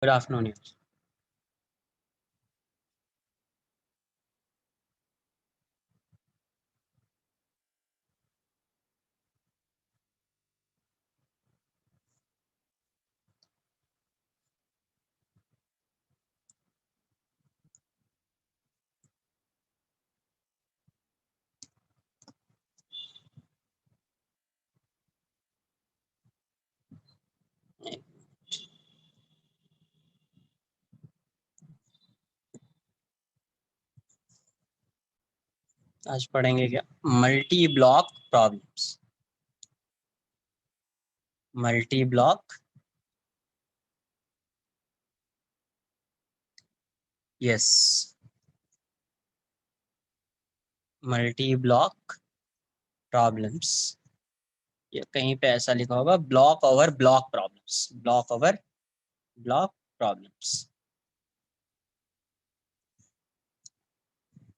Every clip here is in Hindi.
Good afternoon. आज पढ़ेंगे क्या? Multi block problems. Multi block, yes, multi block problems. ये कहीं पे ऐसा लिखा होगा, block over block problems, block over block problems.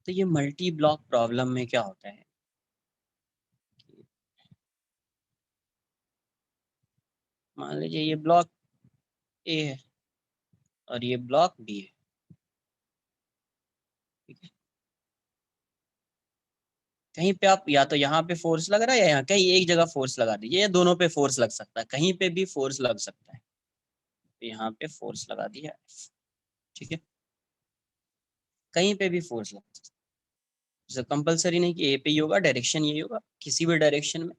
तो ये मल्टी ब्लॉक प्रॉब्लम में क्या होता है? मान लीजिए ये ब्लॉक ए है और ये ब्लॉक बी है, ठीक है। कहीं पे आप या तो यहाँ पे फोर्स लग रहा है या यहाँ कहीं एक जगह फोर्स लगा दीजिए, या दोनों पे फोर्स लग सकता है, कहीं पे भी फोर्स लग सकता है। तो यहाँ पे फोर्स लगा दिया, ठीक है। कहीं पे भी फोर्स लगा सकता है, कंपलसरी नहीं कि ए पे ही होगा, डायरेक्शन यही होगा, किसी भी डायरेक्शन में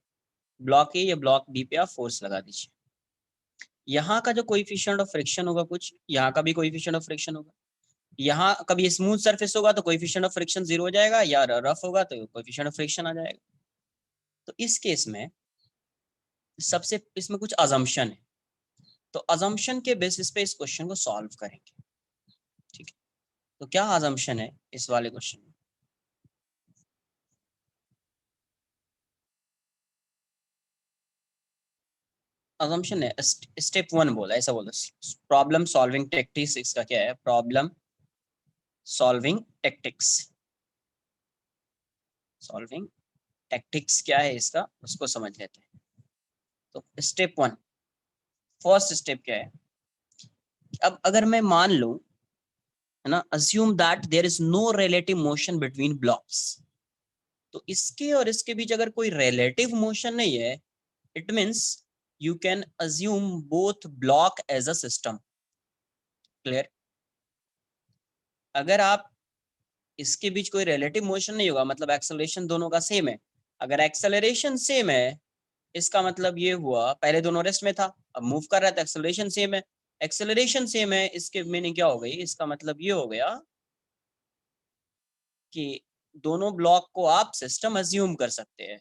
ब्लॉक ए या ब्लॉक बी पे आप फोर्स लगा दीजिए। यहाँ का जो कोएफिशिएंट ऑफ फ्रिक्शन होगा कुछ, यहाँ का भी कोएफिशिएंट ऑफ फ्रिक्शन होगा। यहाँ कभी स्मूथ सरफेस होगा तो कोएफिशिएंट ऑफ फ्रिक्शन 0 हो जाएगा, या रफ होगा तो कोएफिशिएंट ऑफ फ्रिक्शन आ जाएगा। तो इस केस में सबसे इसमें कुछ अजम्पशन है, तो अजम्पशन के बेसिस पे इस क्वेश्चन को सॉल्व करेंगे, ठीक है। तो क्या अजम्पशन है इस वाले क्वेश्चन में? अजम्पशन है, स्टेप 1 बोला, ऐसा बोला। प्रॉब्लम सॉल्विंग टेक्टिक्स इसका क्या है? Problem solving tactics. Solving tactics क्या है इसका, उसको समझ लेते हैं। तो स्टेप 1, फर्स्ट स्टेप क्या है? अब अगर मैं मान लूं, है ना, assume that there is no relative motion between blocks. तो इसके और इसके बीच अगर कोई रिलेटिव मोशन नहीं है, it means you can assume both block as a system. Clear? अगर आप इसके बीच कोई रिलेटिव मोशन नहीं होगा, मतलब एक्सेलरेशन दोनों का सेम है। अगर एक्सेलरेशन सेम है, इसका मतलब ये हुआ पहले दोनों रेस्ट में था, अब मूव कर रहा है तो एक्सेलरेशन सेम है। एक्सेलरेशन सेम है, इसके मीनिंग क्या हो गई? इसका मतलब ये हो गया कि दोनों ब्लॉक को आप सिस्टम अज्यूम कर सकते हैं।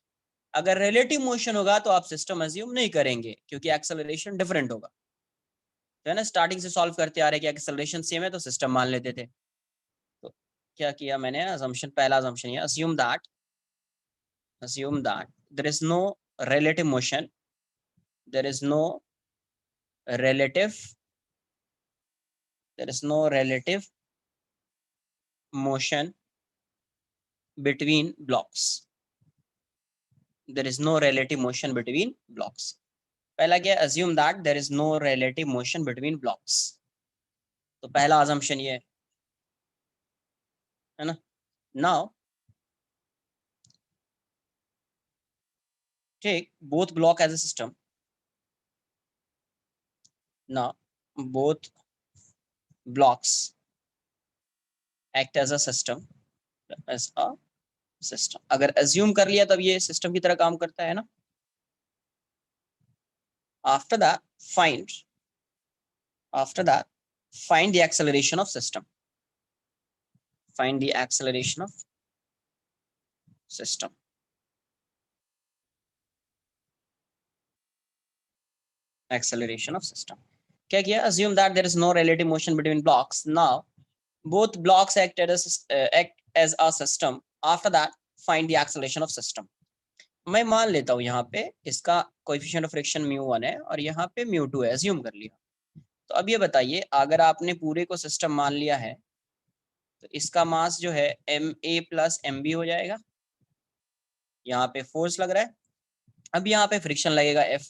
अगर रिलेटिव मोशन होगा तो आप सिस्टम अज्यूम नहीं करेंगे, क्योंकि एक्सेलरेशन डिफरेंट होगा। तो है ना, स्टार्टिंग से सॉल्व करते आ रहे कि एक्सेलरेशन सेम है तो सिस्टम मान लेते थे। तो क्या किया मैंने? असम्पशन, पहला असम्पशन ये, assume that there is no relative motion, there is no relative there is no relative motion between blocks, there is no relative motion between blocks। पहला क्या? assume that there is no relative motion between blocks। तो पहला assumption ये है ना। now take both block as a system, now both blocks act as a system, as a system। अगर assume कर लिया तब ये system की तरह काम करता है ना। after that find after that find the acceleration of system, find the acceleration of system। acceleration of system क्या किया? assume that there is no relative motion between blocks, now both blocks act as a system, after that find the acceleration of system। मैं मान लेता हूँ यहाँ पे इसका कोएफिशिएंट ऑफ फ्रिक्शन μ1 है और यहाँ पे μ2 है, अज्यूम कर लिया। तो अब ये बताइए, अगर आपने पूरे को सिस्टम मान लिया है तो इसका मास जो है ma प्लस mb हो जाएगा। यहाँ पे फोर्स लग रहा है, अब यहाँ पे फ्रिक्शन लगेगा F।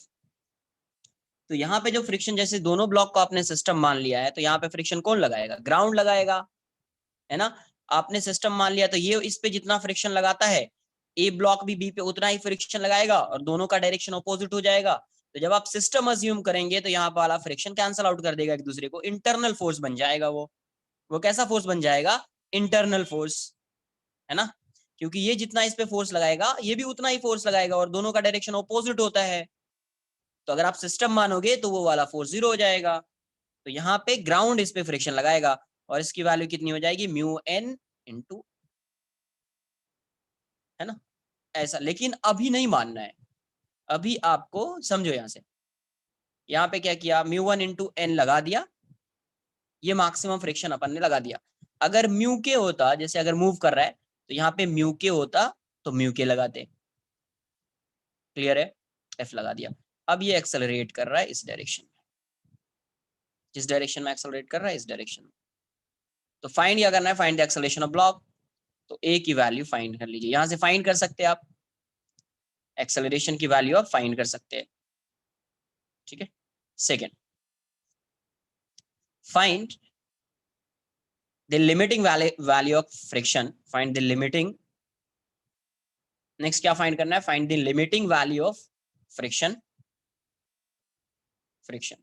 तो यहाँ पे जो फ्रिक्शन, जैसे दोनों ब्लॉक को आपने सिस्टम मान लिया है, तो यहाँ पे फ्रिक्शन कौन लगाएगा? ग्राउंड लगाएगा, है ना। आपने सिस्टम मान लिया तो ये इस पे जितना फ्रिक्शन लगाता है, ए ब्लॉक भी बी पे उतना ही फ्रिक्शन लगाएगा, और दोनों का डायरेक्शन ऑपोजिट हो जाएगा। तो जब आप सिस्टम अज्यूम करेंगे तो यहाँ वाला फ्रिक्शन कैंसल आउट कर देगा एक दूसरे को, इंटरनल फोर्स बन जाएगा वो कैसा फोर्स बन जाएगा? इंटरनल फोर्स, है ना। क्योंकि ये जितना इस पे फोर्स लगाएगा ये भी उतना ही फोर्स लगाएगा, और दोनों का डायरेक्शन ऑपोजिट होता है। तो अगर आप सिस्टम मानोगे तो वो वाला फोर्स 0 हो जाएगा। तो यहाँ पे ग्राउंड इस पे फ्रिक्शन लगाएगा, और इसकी वैल्यू कितनी हो जाएगी? म्यू एन इंटू, है ना, ऐसा। लेकिन अभी नहीं मानना है, अभी आपको समझो यहाँ से। यहाँ पे क्या किया? म्यू वन इंटू एन लगा दिया, ये मैक्सिमम फ्रिक्शन अपन ने लगा दिया। अगर म्यू के होता, जैसे अगर मूव कर रहा है तो यहाँ पे म्यू के होता तो म्यू के लगाते। क्लियर है? एफ लगा दिया। अब ये एक्सेलरेट कर रहा है इस डायरेक्शन में, जिस डायरेक्शन में एक्सेलरेट कर रहा है इस डायरेक्शन में। तो फाइंड क्या करना है? Find the acceleration of block. तो ए की वैल्यू फाइंड कर लीजिए, यहां से फाइंड कर सकते हैं आप, एक्सेलरेशन की वैल्यू आप फाइंड कर सकते हैं। ठीक है। Second, find the limiting value of friction. Find the limiting, next क्या फाइंड करना है? Find the limiting value of friction. Friction,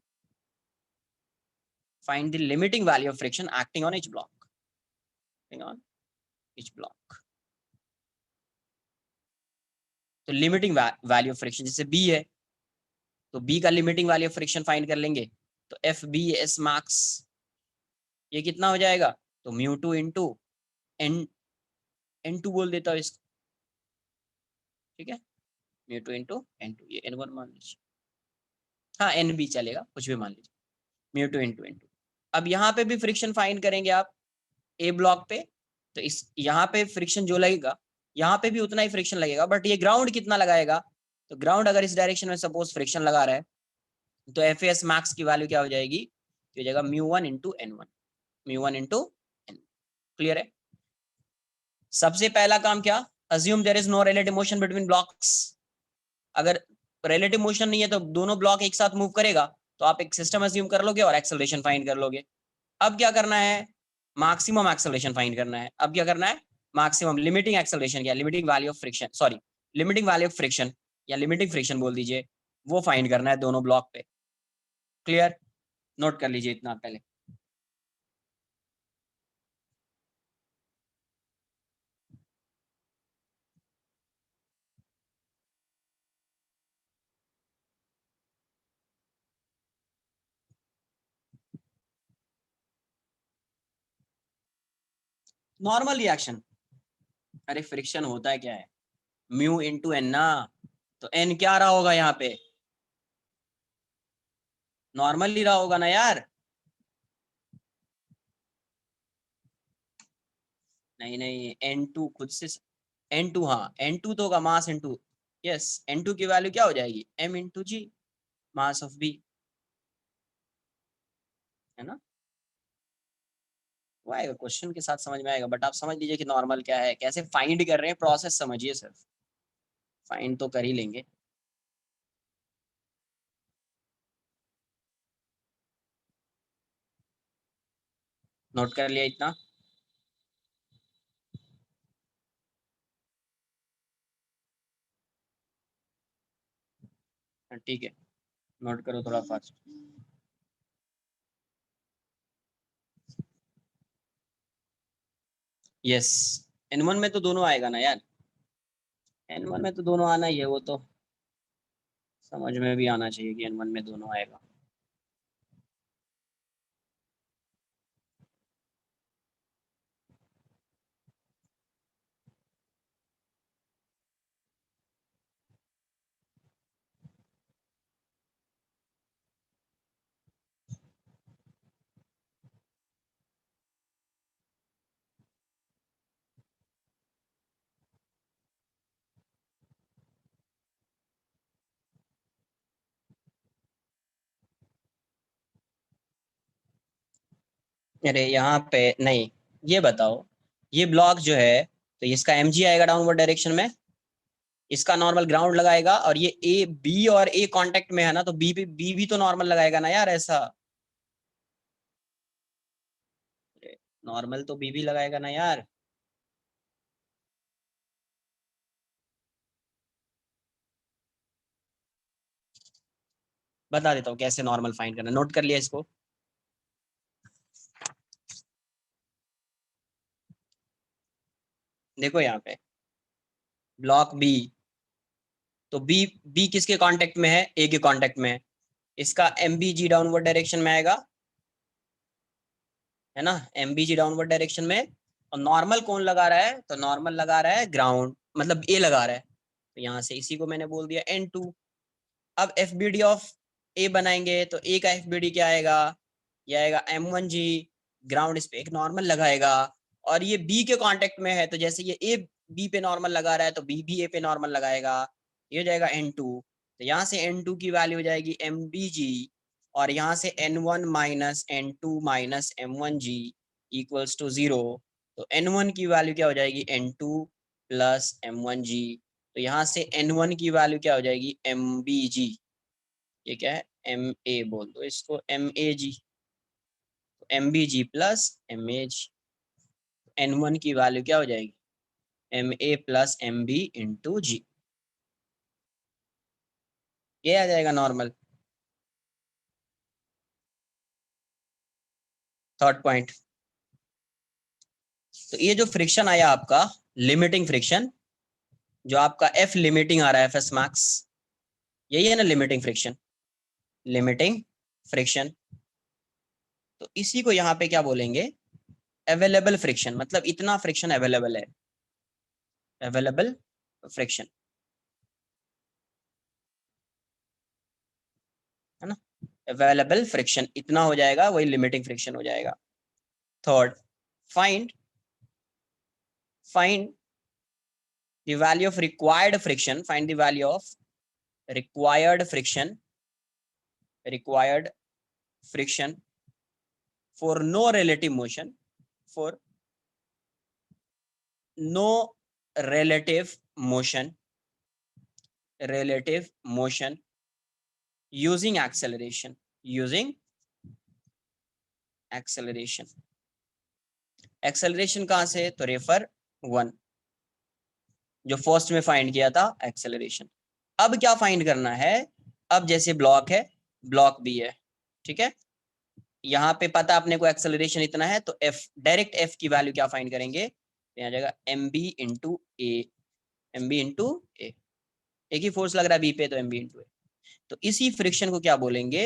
find the limiting value of friction acting on each block, acting on each block। तो लिमिटिंग वैल्यू ऑफ फ्रिक्शन जैसे बी है, तो बी का limiting value of friction find कर लेंगे। तो एफ बी एस मैक्स ये कितना हो जाएगा? तो mu two into N, N two बोल देता हूँ इसको, ठीक है। Mu two into N two, ये एन वन मान लीजिए, हाँ एन बी चलेगा, कुछ भी मान लीजिए। Mu two into N two. अब यहाँ पे भी फ्रिक्शन फाइंड करेंगे आप ए ब्लॉक पे, तो इस यहाँ पे फ्रिक्शन जो लगेगा यहाँ पे भी उतना ही फ्रिक्शन लगेगा, बट ये ग्राउंड कितना लगाएगा? तो ग्राउंड अगर इस डायरेक्शन में सपोज फ्रिक्शन लगा रहा है, तो एफ एस मैक्स की वैल्यू क्या हो जाएगी? तो हो जाएगा mu one into N one, mu one into N. Clear है? सबसे पहला काम क्या? Assume there is no relative motion between blocks. अगर रिलेटिव मोशन नहीं है तो दोनों ब्लॉक एक साथ मूव करेगा, तो आप एक सिस्टम अज्यूम कर लोगे और एक्सेलरेशन फाइंड कर लोगे। अब क्या करना है? मैक्सिमम एक्सेलरेशन फाइंड करना है। अब क्या करना है? मैक्सिमम लिमिटिंग एक्सेलरेशन, या limiting value of friction, sorry limiting value of friction या लिमिटिंग फ्रिक्शन बोल दीजिए, वो फाइंड करना है दोनों ब्लॉक पे। क्लियर? नोट कर लीजिए इतना पहले। नॉर्मल रिएक्शन, अरे फ्रिक्शन होता है क्या है? म्यू इंटू एन ना, तो एन क्या रहा होगा यहाँ पे? नॉर्मल ही रहा होगा ना यार। नहीं नहीं, एन टू खुद से, एन टू, हाँ एन टू तो होगा mass into, yes N two की वैल्यू क्या हो जाएगी? M into G, mass of B, है ना। वो आएगा क्वेश्चन के साथ समझ में आएगा, बट आप समझ लीजिए कि नॉर्मल क्या है, कैसे फाइंड कर रहे हैं, प्रोसेस समझिए सिर्फ, फाइंड तो कर ही लेंगे। नोट कर लिया इतना? ठीक है, नोट करो थोड़ा फास्ट। यस, एन वन में तो दोनों आएगा ना यार, एन वन में तो दोनों आना ही है, वो तो समझ में भी आना चाहिए कि एन वन में दोनों आएगा। अरे यहाँ पे नहीं, ये बताओ, ये ब्लॉक जो है तो इसका एम जी आएगा डाउनवर्ड डायरेक्शन में, इसका नॉर्मल ग्राउंड लगाएगा, और ये ए बी और ए कांटेक्ट में है ना, तो बी भी तो नॉर्मल लगाएगा ना यार, ऐसा नॉर्मल तो बी भी लगाएगा ना यार। बता देता हूँ कैसे नॉर्मल फाइंड करना, नोट कर लिया इसको। देखो यहाँ पे ब्लॉक बी, तो बी बी किसके कांटेक्ट में है, ए के कांटेक्ट में है, इसका एमबीजी डाउनवर्ड डायरेक्शन में आएगा, है ना, एमबीजी डाउनवर्ड डायरेक्शन में। और नॉर्मल कौन लगा रहा है, तो नॉर्मल लगा रहा है ग्राउंड, मतलब ए लगा रहा है, तो यहाँ से इसी को मैंने बोल दिया N2। अब एफ बी डी ऑफ ए बनाएंगे, तो ए का एफ बी डी क्या आएगा, ये आएगा M1G, ग्राउंड इस पे एक नॉर्मल लगाएगा, और ये बी के कांटेक्ट में है, तो जैसे ये ए बी पे नॉर्मल लगा रहा है, तो बी भी ए पे नॉर्मल लगाएगा, ये हो जाएगा N2। तो यहाँ से N2 की वैल्यू हो जाएगी MBG, और यहाँ से N1 minus N2 minus M1G equals to 0। तो N1 की वैल्यू क्या हो जाएगी, N2 प्लस M1G। तो यहाँ से N1 की वैल्यू क्या हो जाएगी, MBG, ये क्या है, MA बोल दो इसको, MAG, तो MBG प्लस MAG। N1 की वैल्यू क्या हो जाएगी, MA plus MB into G, ये आ जाएगा नॉर्मल। थर्ड पॉइंट, तो ये जो फ्रिक्शन आया आपका, लिमिटिंग फ्रिक्शन, जो आपका F लिमिटिंग आ रहा है, FS मैक्स, यही है ना लिमिटिंग फ्रिक्शन, लिमिटिंग फ्रिक्शन। तो इसी को यहाँ पे क्या बोलेंगे, अवेलेबल फ्रिक्शन, मतलब इतना फ्रिक्शन अवेलेबल है, अवेलेबल फ्रिक्शन, है ना, अवेलेबल फ्रिक्शन इतना हो जाएगा, वही लिमिटिंग फ्रिक्शन हो जाएगा। Third, find find the value of required friction, find the value of required friction, required friction for no relative motion, for no relative motion, relative motion using acceleration, using acceleration, acceleration कहां से, तो रेफर 1, जो फर्स्ट में फाइंड किया था acceleration। अब क्या फाइंड करना है, अब जैसे ब्लॉक है, ब्लॉक बी है, ठीक है, यहाँ पे पता अपने को acceleration इतना है, तो f डायरेक्ट f की वैल्यू क्या फाइंड करेंगे, तो यहाँ जाएगा mb इंटू ए, mb इंटू ए, एक ही फोर्स लग रहा है बी पे, तो mb इंटू ए। तो इसी फ्रिक्शन को क्या बोलेंगे,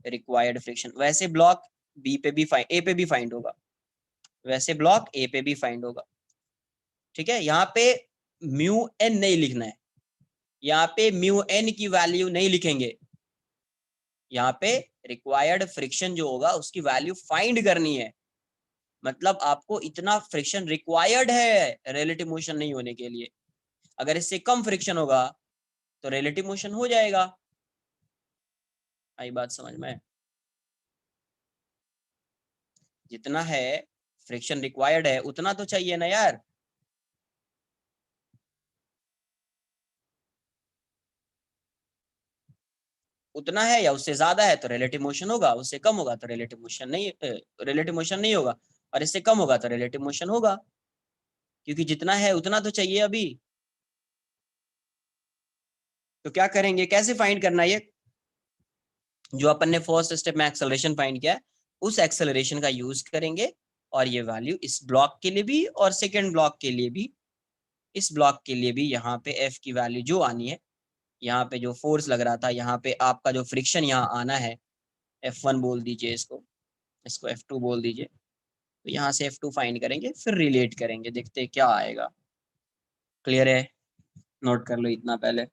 रिक्वायर्ड फ्रिक्शन। वैसे ब्लॉक बी पे भी फाइंड, ए पे भी फाइंड होगा, वैसे ब्लॉक ए पे भी फाइंड होगा, ठीक है। यहाँ पे म्यू एन नहीं लिखना है, यहाँ पे म्यू एन की वैल्यू नहीं लिखेंगे, यहाँ पे रिक्वायर्ड फ्रिक्शन जो होगा उसकी वैल्यू फाइंड करनी है, मतलब आपको इतना फ्रिक्शन रिक्वायर्ड है रिलेटिव मोशन नहीं होने के लिए। अगर इससे कम फ्रिक्शन होगा तो रिलेटिव मोशन हो जाएगा। आई बात समझ में, जितना है फ्रिक्शन रिक्वायर्ड है उतना तो चाहिए ना यार, उतना है या उससे ज्यादा है तो रिलेटिव मोशन होगा, उससे कम होगा तो रिलेटिव मोशन नहीं, रिलेटिव मोशन नहीं होगा, और इससे कम होगा तो रिलेटिव मोशन होगा, क्योंकि जितना है उतना तो चाहिए अभी। तो क्या करेंगे, कैसे फाइंड करना है ये, जो अपन ने फर्स्ट स्टेप में एक्सेलरेशन फाइंड किया है, उस एक्सेलरेशन का यूज करेंगे, और ये वैल्यू इस ब्लॉक के लिए भी और सेकेंड ब्लॉक के लिए भी, इस ब्लॉक के लिए भी यहाँ पे एफ की वैल्यू जो आनी है, यहाँ पे जो फोर्स लग रहा था, यहाँ पे आपका जो फ्रिक्शन यहाँ आना है, F1 बोल दीजिए इसको, इसको F2 बोल दीजिए, तो यहाँ से F2 फाइंड करेंगे, फिर रिलेट करेंगे, देखते हैं क्या आएगा। क्लियर है, नोट कर लो इतना पहले।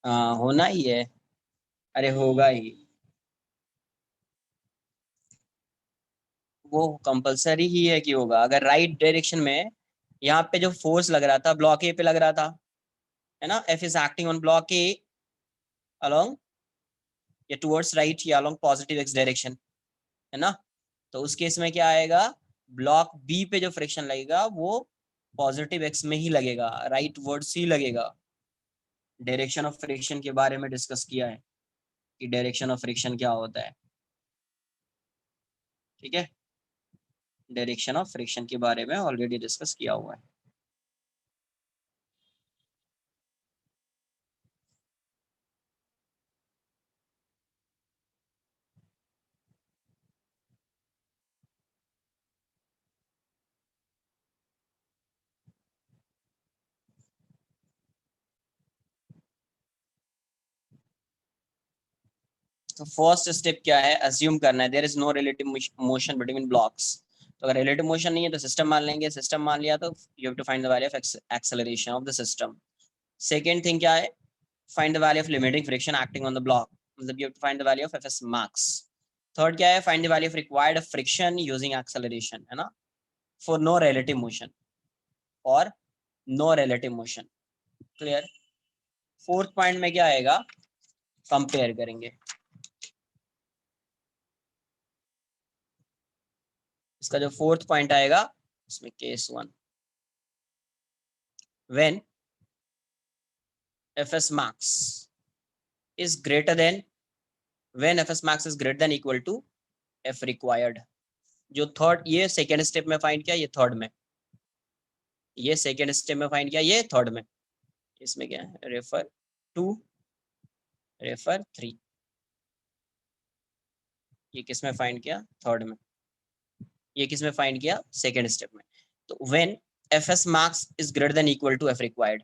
हाँ होना ही है, अरे होगा ही, वो कंपलसरी ही है कि होगा। अगर राइट डायरेक्शन में यहाँ पे जो फोर्स लग रहा था ब्लॉक ए पे लग रहा था, है ना, F is acting on block a along या टुवर्ड्स राइट या अलोंग पॉजिटिव एक्स डायरेक्शन, है ना। तो उस केस में क्या आएगा, ब्लॉक बी पे जो फ्रिक्शन लगेगा वो पॉजिटिव एक्स में ही लगेगा, राइट वर्ड ही लगेगा। डायरेक्शन ऑफ फ्रिक्शन के बारे में डिस्कस किया है कि डायरेक्शन ऑफ फ्रिक्शन क्या होता है, ठीक है। डायरेक्शन ऑफ फ्रिक्शन के बारे में ऑलरेडी डिस्कस किया हुआ है। तो फर्स्ट स्टेप क्या है, अज्यूम करना है there is no relative motion between blocks. तो अगर रिलेटिव मोशन नहीं है तो सिस्टम मान लेंगे, सिस्टम मान लिया तो you have to find the value of acceleration of the system. Second thing क्या है, find the value of limiting friction acting on the block, मतलब you have to find the value of FS max. Third क्या है, find the value of required friction using acceleration, है ना, फॉर नो रिलेटिव मोशन, और no relative motion. Clear. Fourth point में क्या आएगा, कंपेयर करेंगे। इसका जो फोर्थ पॉइंट आएगा इसमें case 1, when fs max is greater than, when fs max is greater than equal to f required। जो थर्ड, ये सेकेंड स्टेप में फाइंड किया, ये थर्ड में, ये सेकेंड स्टेप में फाइंड किया, ये थर्ड में। इसमें क्या है, रेफर 2, रेफर 3, ये किस में फाइंड किया, थर्ड में, ये किस में फाइंड किया, सेकेंड स्टेप में। तो when fs max is greater than equal to f required,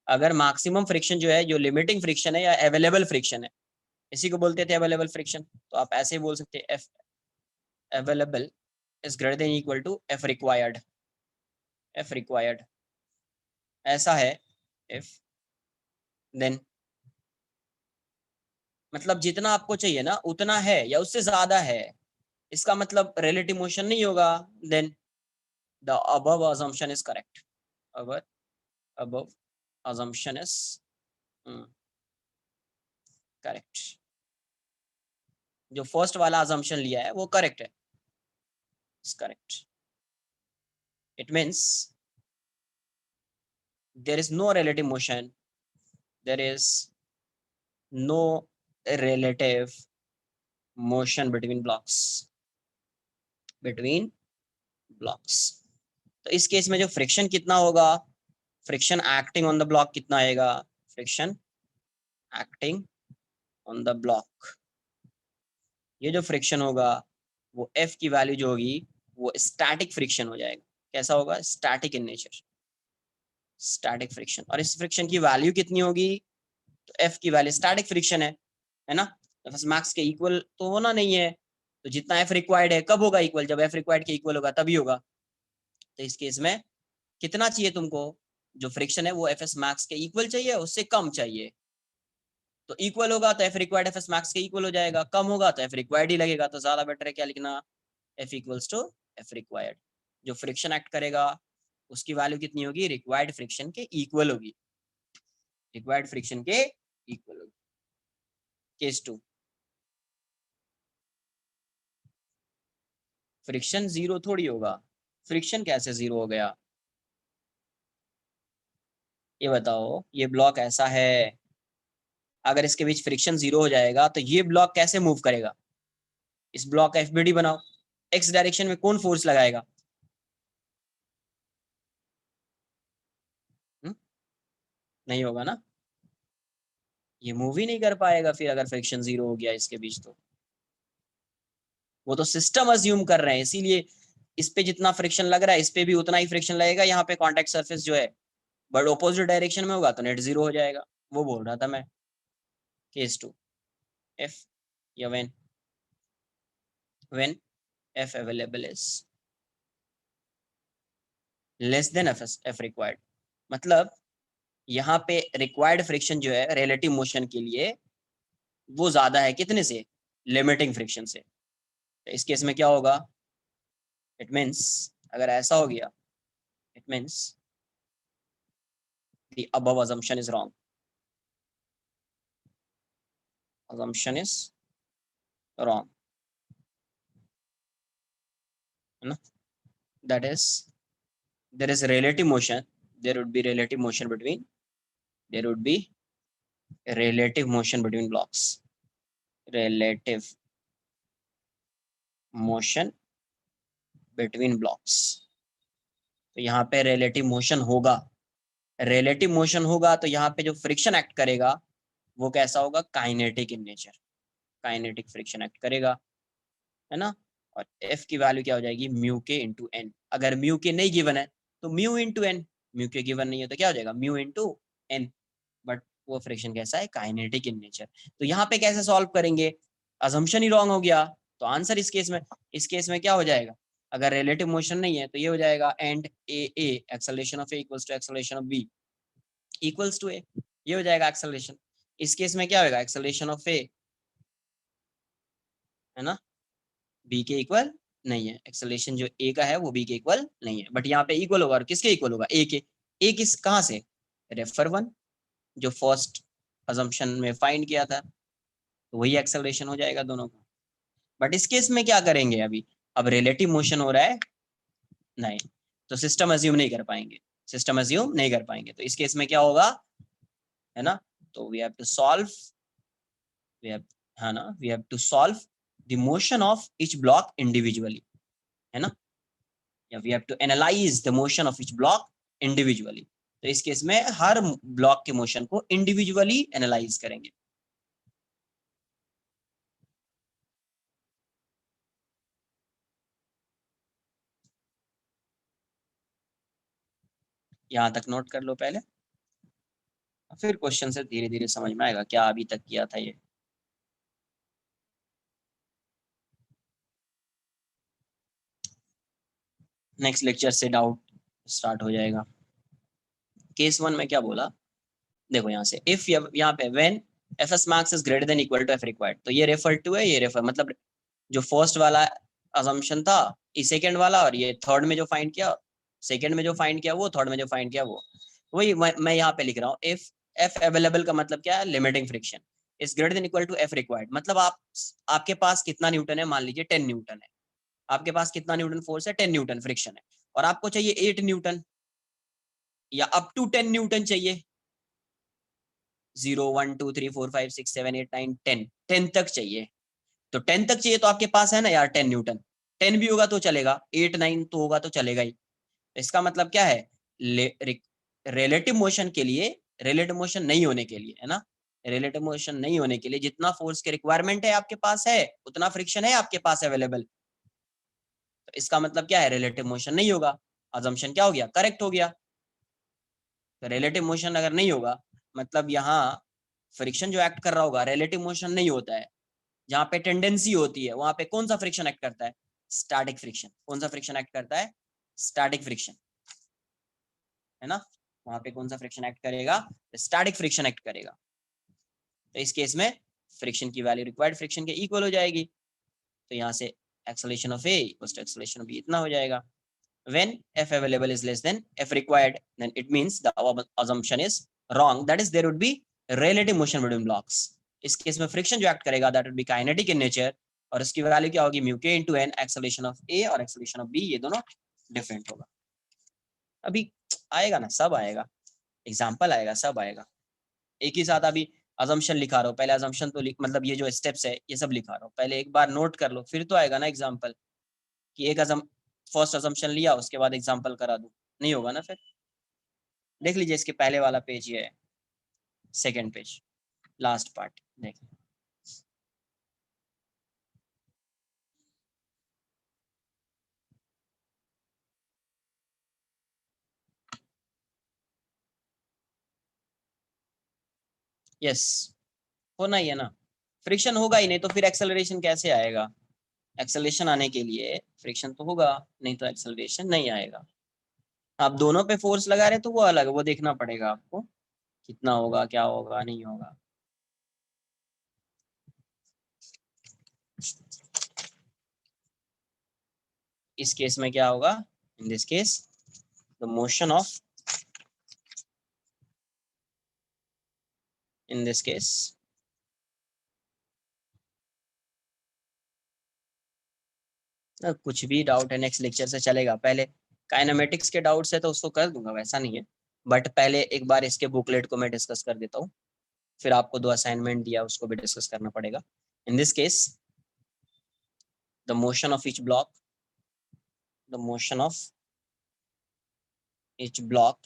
अगर मैक्सिमम फ्रिक्शन जो है, जो लिमिटिंग फ्रिक्शन है या अवेलेबल फ्रिक्शन है, इसी को बोलते थे अवेलेबल फ्रिक्शन, तो आप ऐसे ही बोल सकते हैं F available is greater than equal to F required. F required ऐसा है, इफ देन, मतलब जितना आपको चाहिए ना उतना है या उससे ज्यादा है, इसका मतलब रिलेटिव मोशन नहीं होगा, then the above assumption is correct। above assumption is correct. जो फर्स्ट वाला assumption लिया है वो करेक्ट है, correct. It means there is no relative motion, there is no relative motion between blocks, between blocks। तो इस केस में जो फ्रिक्शन कितना होगा, friction acting on the block कितना आएगा, friction acting on the block, ये जो फ्रिक्शन होगा वो एफ की वैल्यू जो होगी वो स्टैटिक फ्रिक्शन हो जाएगा। कैसा होगा, static in nature, static friction. और इस फ्रिक्शन की वैल्यू कितनी होगी, तो एफ की वैल्यू, स्टैटिक फ्रिक्शन है ना, तो मैक्स के इक्वल तो होना नहीं है, तो जितना एफ रिक्वायर्ड है कब होगा इक्वल, जब एफ रिक्वायर्ड के इक्वल होगा तभी होगा। तो इस केस में कितना चाहिए तुमको, जो फ्रिक्शन है वो एफ एस मैक्स के इक्वल चाहिए, उससे कम चाहिए। तो इक्वल होगा तो F required F S max के इक्वल हो जाएगा, कम होगा तो एफ रिक्वायर्ड ही लगेगा। तो ज्यादा बेटर है क्या लिखना, F equals to F required. जो फ्रिक्शन एक्ट करेगा उसकी वैल्यू कितनी होगी, रिक्वायर्ड फ्रिक्शन के इक्वल होगी, रिक्वायर्ड फ्रिक्शन के इक्वल होगी। केस 2, फ्रिक्शन जीरो थोड़ी होगा, फ्रिक्शन कैसे जीरो हो गया, ये बताओ। ये ब्लॉक ऐसा है, अगर इसके बीच फ्रिक्शन जीरो हो जाएगा तो ये ब्लॉक कैसे मूव करेगा, इस ब्लॉक का एफबीडी बनाओ, एक्स डायरेक्शन में कौन फोर्स लगाएगा, नहीं होगा ना, ये मूव ही नहीं कर पाएगा फिर अगर फ्रिक्शन जीरो हो गया इसके बीच। तो वो तो सिस्टम अज्यूम कर रहे हैं, इसीलिए इस पे जितना फ्रिक्शन लग रहा है इस पे भी उतना ही फ्रिक्शन लगेगा। यहाँ पे कॉन्टेक्ट सरफेस जो है बट ऑपोजिट डायरेक्शन में होगा तो नेट जीरो हो जाएगा, वो बोल रहा था मैं। केस 2, एफ या when F available is less than F required, मतलब यहाँ पे रिक्वायर्ड फ्रिक्शन जो है रिलेटिव मोशन के लिए वो ज्यादा है, कितने से, लिमिटिंग फ्रिक्शन से। तो इस केस में क्या होगा, इट मीन्स, अगर ऐसा हो गया it means the above assumption is wrong, assumption is wrong। है ना, that is there is relative motion, there would be relative motion between, there would be relative motion between blocks, relative motion between blocks। तो यहाँ पे relative motion होगा, relative motion होगा तो यहाँ पे जो friction act करेगा वो कैसा होगा, kinetic in nature, kinetic friction act करेगा, है ना। और एफ की वैल्यू क्या हो जाएगी, म्यू के इंटू एन। अगर म्यू के नहीं गिवन है तो म्यू इंटू एन, म्यू के गिवन नहीं है तो क्या हो जाएगा, म्यू इंटू एन। बट वो फ्रिक्शन कैसा है, काइनेटिक इन नेचर। तो यहाँ पे कैसे सॉल्व करेंगे, अजम्पशन ही रॉन्ग हो गया तो आंसर इस केस में क्या हो जाएगा, अगर रिलेटिव मोशन नहीं है तो ये हो जाएगा and a A acceleration of A equals to acceleration of B equals to a, ये हो जाएगा एक्सेलरेशन। इस केस में क्या होगा, एक्सेलरेशन ऑफ ए, है ना, बी के इक्वल नहीं है, एक्सेलरेशन जो ए का है वो बी के इक्वल नहीं है, बट यहाँ पे इक्वल होगा, और किसके इक्वल होगा, ए के। ए किस कहाँ से, रेफर वन, जो फर्स्ट अजम्पशन में फाइंड किया था, तो वही एक्सेलरेशन हो जाएगा दोनों का। बट इस केस में क्या करेंगे, अभी अब रिलेटिव मोशन हो रहा है, नहीं, तो सिस्टम अज्यूम नहीं कर पाएंगे, सिस्टम अज्यूम नहीं कर पाएंगे, तो इस केस में क्या होगा, है ना, तो we have to solve, we have, है ना, we have to solve the motion of each block individually, है ना, या we have to analyse the motion of each block individually. तो इस केस में हर ब्लॉक के मोशन को इंडिविजुअली एनालाइज करेंगे। यहां तक नोट कर लो पहले, फिर क्वेश्चन से धीरे धीरे समझ में आएगा क्या अभी तक किया था ये। नेक्स्ट लेक्चर से डाउट स्टार्ट हो जाएगा। केस वन में क्या बोला, देखो यहाँ से इफ, यहाँ पे when F S max is greater than equal to F required, तो ये रेफर टू है, ये रेफर मतलब जो फर्स्ट वाला अजम्पशन था, ये सेकंड वाला, और ये थर्ड में जो फाइंड किया, सेकंड में जो फाइंड किया वो, थर्ड में जो फाइंड किया वो, वही मैं यहाँ पे लिख रहा हूँ। इफ एफ अवेलेबल का मतलब क्या है, limiting friction is greater than equal to F required, मतलब आपके पास कितना न्यूटन है, मान लीजिए 10 न्यूटन है, आपके पास कितना न्यूटन फोर्स है, 10 न्यूटन फ्रिक्शन है, और आपको चाहिए 8 न्यूटन या अप टू 10 न्यूटन चाहिए, 0 1 2 3 4 5 6 7 8 9 10, 10 तक चाहिए, तो 10 तक चाहिए तो आपके पास है ना यार 10 न्यूटन, 10 भी होगा तो चलेगा, 8 9 तो होगा तो चलेगा ही। इसका मतलब क्या है, रिलेटिव मोशन के लिए, रिलेटिव मोशन नहीं होने के लिए, है ना, रिलेटिव मोशन नहीं होने के लिए जितना फोर्स के रिक्वायरमेंट है आपके पास है, उतना फ्रिक्शन है आपके पास अवेलेबल, तो इसका मतलब क्या है, रिलेटिव मोशन नहीं होगा, अजम्पशन क्या हो गया, करेक्ट हो गया। तो रिलेटिव मोशन अगर नहीं होगा, मतलब यहाँ फ्रिक्शन जो एक्ट कर रहा होगा, रिलेटिव मोशन नहीं होता है, जहाँ पे टेंडेंसी होती है वहां पे कौन सा फ्रिक्शन एक्ट करता है, स्टैटिक फ्रिक्शन। कौन सा फ्रिक्शन एक्ट करता है, स्टैटिक फ्रिक्शन, है ना, वहां पे कौन सा फ्रिक्शन एक्ट करेगा, स्टैटिक फ्रिक्शन एक्ट करेगा। तो इस केस में फ्रिक्शन की वैल्यू रिक्वायर्ड फ्रिक्शन के इक्वल हो जाएगी, तो यहाँ से acceleration of A equals to acceleration of B इतना हो जाएगा। when f available is less than f required, then it means the assumption is wrong, that is there would be relative motion between blocks। इस केस में फ्रिक्शन जो एक्ट करेगा that would be kinetic in nature, और इसकी वैल्यू क्या होगी, म्यू के इंटू एन, एक्सेलरेशन ऑफ ए और एक्सेलरेशन ऑफ बी ये दोनों डिफरेंट होगा। अभी आएगा ना, सब आएगा, एग्जाम्पल आएगा, सब आएगा एक ही साथ। अभी अजम्पशन लिखा रहा हूँ, पहले अजम्पशन तो मतलब ये जो स्टेप्स है ये सब लिखा रहा हूँ, पहले एक बार नोट कर लो, फिर तो आएगा ना एग्जाम्पल, कि एक फर्स्ट अजम्पशन लिया उसके बाद एग्जाम्पल करा दूं, नहीं होगा ना फिर। देख लीजिए इसके पहले वाला पेज ये है, सेकंड पेज, लास्ट पार्ट देखिए। यस, होना ही है ना, फ्रिक्शन होगा ही नहीं तो फिर एक्सेलरेशन कैसे आएगा, एक्सेलरेशन आने के लिए फ्रिक्शन तो होगा, नहीं तो एक्सेलरेशन नहीं आएगा। आप दोनों पे फोर्स लगा रहे तो वो अलग है, वो देखना पड़ेगा आपको कितना होगा, क्या होगा, नहीं होगा। इस केस में क्या होगा, in this case the motion of, in this case कुछ भी डाउट है नेक्स्ट लेक्चर से चलेगा, पहले काइनेमेटिक्स के डाउट्स है तो उसको कर दूंगा, वैसा नहीं है, बट पहले एक बार इसके बुकलेट को मैं डिस्कस कर देता हूँ, फिर आपको 2 असाइनमेंट दिया उसको भी डिस्कस करना पड़ेगा। In this case the motion of each block, the motion of each block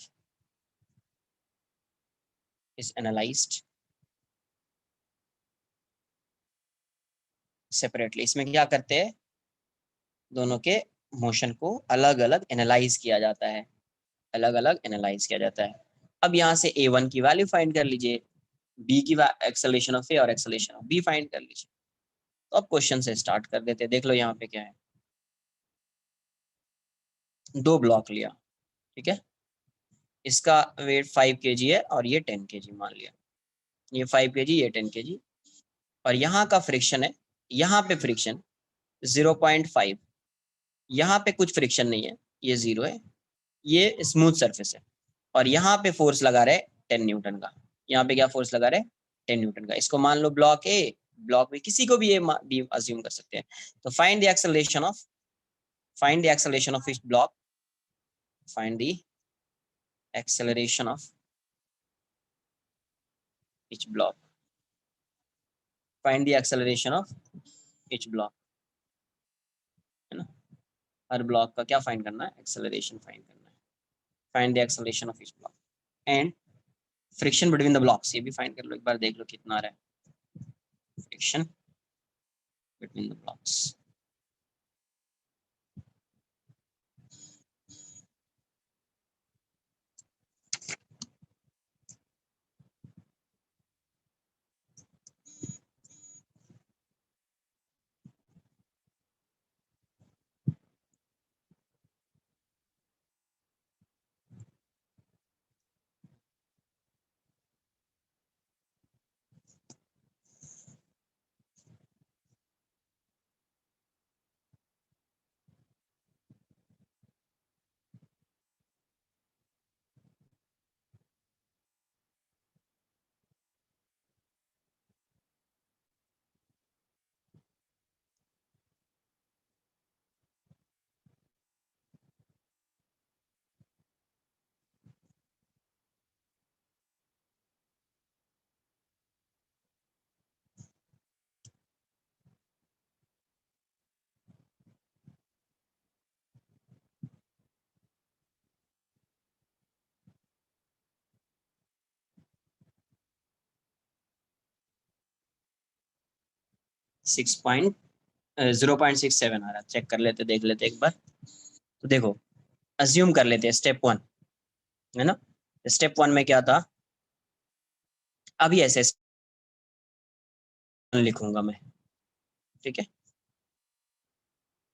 is analysed separately. इसमें क्या करते हैं, दोनों के मोशन को अलग अलग एनालाइज किया जाता है, अलग अलग एनालाइज किया जाता है। अब यहाँ से A1 की वैल्यू फाइंड कर लीजिए, B की एक्सेलरेशन ऑफ A और एक्सेलरेशन ऑफ B फाइंड कर लीजिए। तो अब क्वेश्चन से स्टार्ट कर देते हैं। देख लो यहाँ पे क्या है, 2 ब्लॉक लिया, ठीक है, इसका वेट 5 kg है और ये 10 kg मान लिया, ये 5 kg ये 10 kg, और यहाँ का फ्रिक्शन है, यहाँ पे फ्रिक्शन 0.5, यहाँ पे कुछ फ्रिक्शन नहीं है, ये 0 है, ये स्मूथ सरफेस है, और यहाँ पे फोर्स लगा रहे 10 न्यूटन का। यहाँ पे क्या फोर्स लगा रहे 10 न्यूटन का। इसको मान लो ब्लॉक ए, ब्लॉक बी, किसी को भी ये अज्यूम कर सकते हैं। तो find the acceleration of, find the acceleration of each block, find the acceleration of each block, find the acceleration of each block, है ना। हर ब्लॉक का क्या फाइंड करना है, एक्सेलरेशन फाइंड करना है। Find the acceleration of each block and friction between the blocks, ये भी फाइंड कर लो एक बार, देख लो कितना आ रहा है फ्रिक्शन बिटवीन द ब्लॉक्स। 0.67 आ रहा, चेक कर लेते, देख लेते एक बार। तो देखो, अज्यूम कर लेते हैं स्टेप 1, है ना। स्टेप 1 में क्या था, अभी ऐसे लिखूंगा मैं, ठीक है,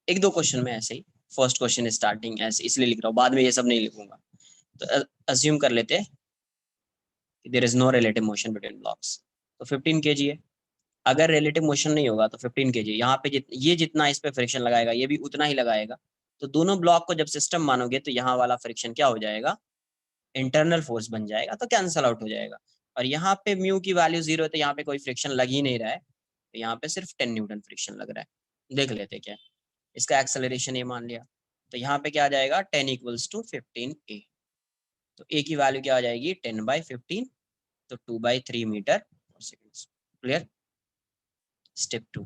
एक दो क्वेश्चन में ऐसे ही, फर्स्ट क्वेश्चन स्टार्टिंग ऐसे इसलिए लिख रहा हूँ, बाद में ये सब नहीं लिखूंगा। तो अज्यूम कर लेते हैं कि there is no relative motion between blocks. तो 15 kg है, अगर रिलेटिव मोशन नहीं होगा तो 15 kg, यहाँ पे ये जितना इस पे फ्रिक्शन लगाएगा ये भी उतना ही लगाएगा। तो दोनों ब्लॉक को जब सिस्टम मानोगे तो यहाँ वाला फ्रिक्शन क्या हो जाएगा, इंटरनल फोर्स बन जाएगा, तो कैंसल आउट हो जाएगा। और यहाँ पे म्यू की वैल्यू 0 है, तो यहाँ पे कोई फ्रिक्शन लग ही नहीं रहा है, तो यहाँ पे सिर्फ 10 न्यूटन फ्रिक्शन लग रहा है। देख लेते क्या, इसका एक्सेलरेशन ये मान लिया, तो यहाँ पे क्या आ जाएगा 10 इक्वल्स टू 15 a। तो a की वैल्यू क्या आ जाएगी 10/15, तो 2/3 मीटर सेकेंड। क्लियर। स्टेप 2,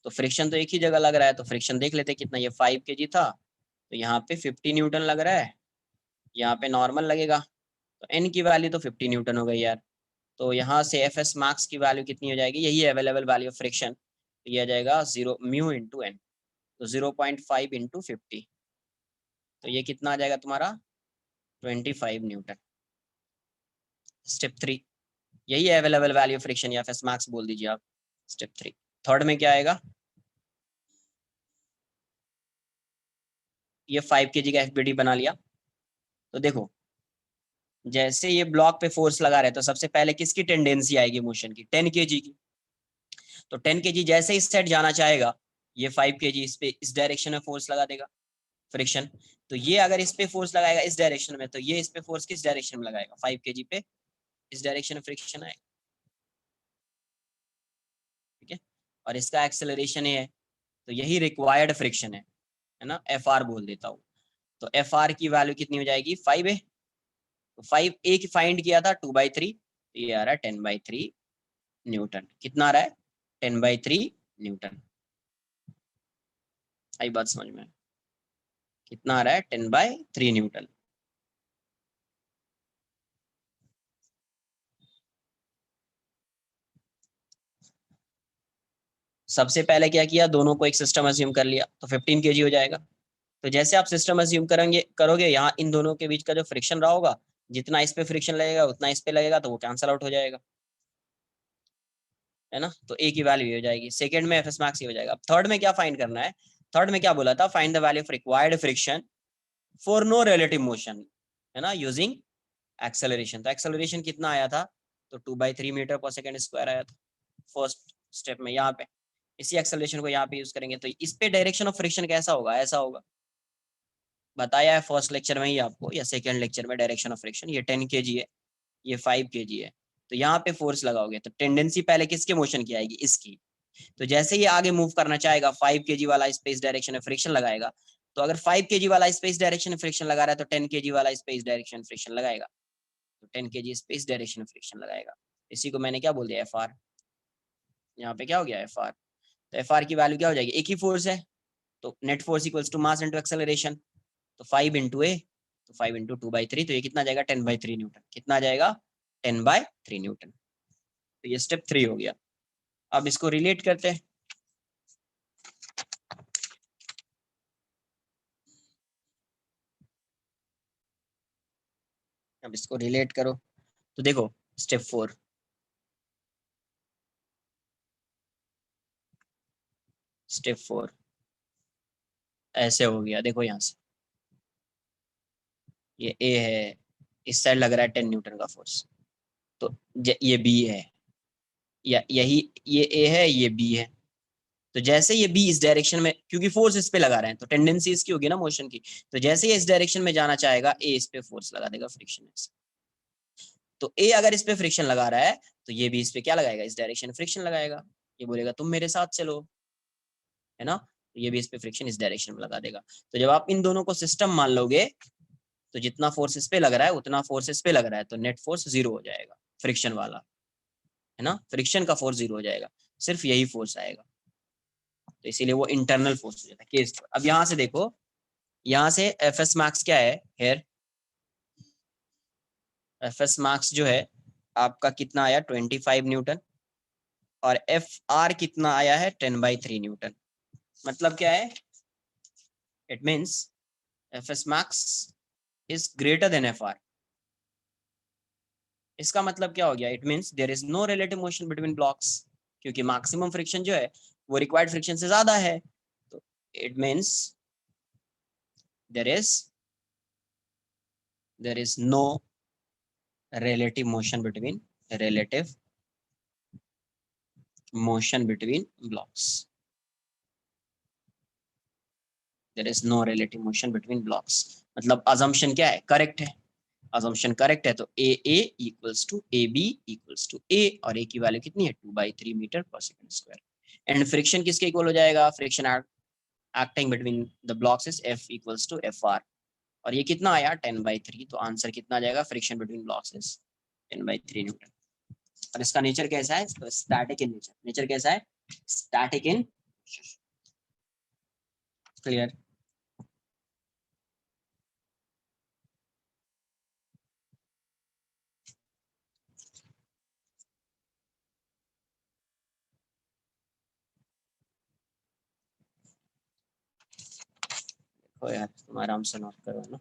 तो फ्रिक्शन तो एक ही जगह लग रहा है, तो फ्रिक्शन देख लेते कितना, ये 5 kg था, तो यहाँ पे 50 न्यूटन लग रहा है, यहाँ पे नॉर्मल लगेगा, तो n की वैल्यू तो 50 न्यूटन हो गई यार। तो यहाँ से एफ एस मैक्स की वैल्यू कितनी हो जाएगी, यही अवेलेबल वैल्यू ऑफ फ्रिक्शन, तो ये आ जाएगा 0 म्यू इंटू एन, तो 0.5 इंटू 50, तो ये कितना आ जाएगा तुम्हारा 25 न्यूटन। स्टेप 3, यही अवेलेबल वैल्यू ऑफ फ्रिक्शन या एफ एस मैक्स बोल दीजिए आप। स्टेप 3, थर्ड में क्या आएगा, ये 5 kg का एफबीडी बना लिया। तो देखो, जैसे ये ब्लॉक पे फोर्स लगा रहे, तो सबसे पहले किसकी टेंडेंसी आएगी मोशन की, 10 kg की। तो 10 kg जैसे ही सेट जाना चाहेगा, ये 5 kg इस पे इस डायरेक्शन में फोर्स लगा देगा फ्रिक्शन। तो ये अगर इस पे फोर्स लगाएगा इस डायरेक्शन में, तो ये इस पे फोर्स किस डायरेक्शन में लगाएगा, 5 kg पे इस डायरेक्शन में फ्रिक्शन आएगा, ठीक है। और इसका एक्सेलरेशन ये है, तो यही रिक्वायर्ड फ्रिक्शन है ना, एफ आर बोल देता हूँ। तो एफ आर की वैल्यू कितनी हो जाएगी, 5a। तो 5a की फाइंड किया था 2/3, तो ये आ रहा है 10/3 न्यूटन। कितना आ रहा है, 10/3 न्यूटन। आई बात समझ में, कितना आ रहा है, 10/3 न्यूटन। सबसे पहले क्या किया, दोनों को एक सिस्टम अज्यूम कर लिया, तो 15 kg हो जाएगा। तो जैसे आप सिस्टम अज्यूम करोगे, यहाँ इन दोनों के बीच का जो फ्रिक्शन रहा होगा, जितना इस पे फ्रिक्शन लगेगा उतना इस पे लगेगा, तो वो कैंसल आउट हो जाएगा, है ना। तो ए की वैल्यू हो जाएगी, सेकंड में एफ एस मैक्स हो जाएगा। अब थर्ड में क्या फाइंड करना है, थर्ड में क्या बोला था, find the value of required friction for no relative motion, है ना, यूजिंग एक्सेलरेशन। तो एक्सेलरेशन कितना आया था, तो 2/3 मीटर पर सेकंड स्क्वायर आया था फर्स्ट स्टेप में। यहाँ पे इसी एक्सेलरेशन को यहाँ पे यूज करेंगे, तो इस पे डायरेक्शन ऑफ फ्रिक्शन कैसा होगा, ऐसा होगा। बताया है फर्स्ट लेक्चर में ही आपको, या सेकंड लेक्चर में, डायरेक्शन ऑफ फ्रिक्शन। ये 10 kg है, ये 5 kg है। तो यहाँ पे फोर्स लगाओगे तो टेंडेंसी पहले किसके मोशन की आएगी, इसकी। तो जैसे ही आगे मूव करना चाहेगा, 5 kg वाला स्पेस डायरेक्शन में फ्रिक्शन लगाएगा। तो अगर 5 kg वाला स्पेस डायरेक्शन में फ्रिक्शन लगा रहा है, तो 10 kg वाला स्पेस डायरेक्शन फ्रिक्शन लगाएगा। तो 10 kg स्पेस डायरेक्शन में फ्रिक्शन लगाएगा। इसी को मैंने क्या बोल दिया, एफ आर। यहाँ पे क्या हो गया, एफ आर। तो एफ आर की वैल्यू क्या हो जाएगी, एक ही फोर्स है, तो net force equals to mass into acceleration. तो 5 इंटू ए, तो 5 इंटू 2/3, तो ये कितना जाएगा, 10/3 न्यूटन। कितना जाएगा, 10/3 न्यूटन। तो ये स्टेप 3 हो गया। अब इसको रिलेट करते हैं। अब इसको रिलेट करो, तो देखो स्टेप 4। स्टेप 4 ऐसे हो गया, देखो यहाँ से ये ए है, इस साइड लग रहा है 10 न्यूटन का फोर्स। तो ये बी है, या यही, ये ए है, ये बी है। तो जैसे ये बी इस डायरेक्शन में, क्योंकि फोर्स इस पे लगा रहे हैं, तो टेंडेंसी इसकी होगी ना मोशन की। तो जैसे ये इस डायरेक्शन में जाना चाहेगा, ए इस पे फोर्स लगा देगा फ्रिक्शन से। तो ए अगर इस पे फ्रिक्शन लगा रहा है, तो ये भी इस पे क्या लगाएगा, इस डायरेक्शन फ्रिक्शन लगाएगा। ये बोलेगा तुम मेरे साथ चलो, है ना। तो ये भी इस पे फ्रिक्शन इस डायरेक्शन में लगा देगा। तो जब आप इन दोनों को सिस्टम मान लोगे, तो जितना फोर्स इस पे लग रहा है उतना फोर्स इस पे लग रहा है, तो नेट फोर्स 0 हो जाएगा, फ्रिक्शन वाला, है ना। फ्रिक्शन का फोर्स 0 हो जाएगा, सिर्फ यही फोर्स आएगा। तो इसीलिए वो इंटरनल फोर्स हो जाता है केस। अब यहाँ से देखो, यहाँ से एफ एस मैक्स क्या है, हेयर एफ एस मैक्स जो है आपका कितना आया, 25 न्यूटन। और एफ आर कितना आया है, 10/3 न्यूटन। मतलब क्या है, it means F S max is greater than F R. इसका मतलब क्या हो गया, it means there is no relative motion between blocks, क्योंकि मैक्सिमम फ्रिक्शन जो है वो रिक्वायर्ड फ्रिक्शन से ज्यादा है। तो it means there is no relative motion between relative motion between blocks. There is no relative motion between blocks. मतलब assumption क्या है, करेक्ट है। assumption करेक्ट है, तो a A equals to a B equals to a, और ए की वैल्यू कितनी है, 2/3 मीटर पर सेकंड स्क्वायर। एंड फ्रिक्शन किसके इक्वल हो जाएगा, friction acting between the blocks is F equals to F R. और ये कितना आया, 10/3। तो आंसर कितना आ जाएगा, friction between blocks is 10/3 Newton. और इसका नेचर कैसा है, तो स्टैटिक इन नेचर। नेचर कैसा है, स्टैटिक इन। क्लियर। देखो यार तुम आराम से नोट करो ना।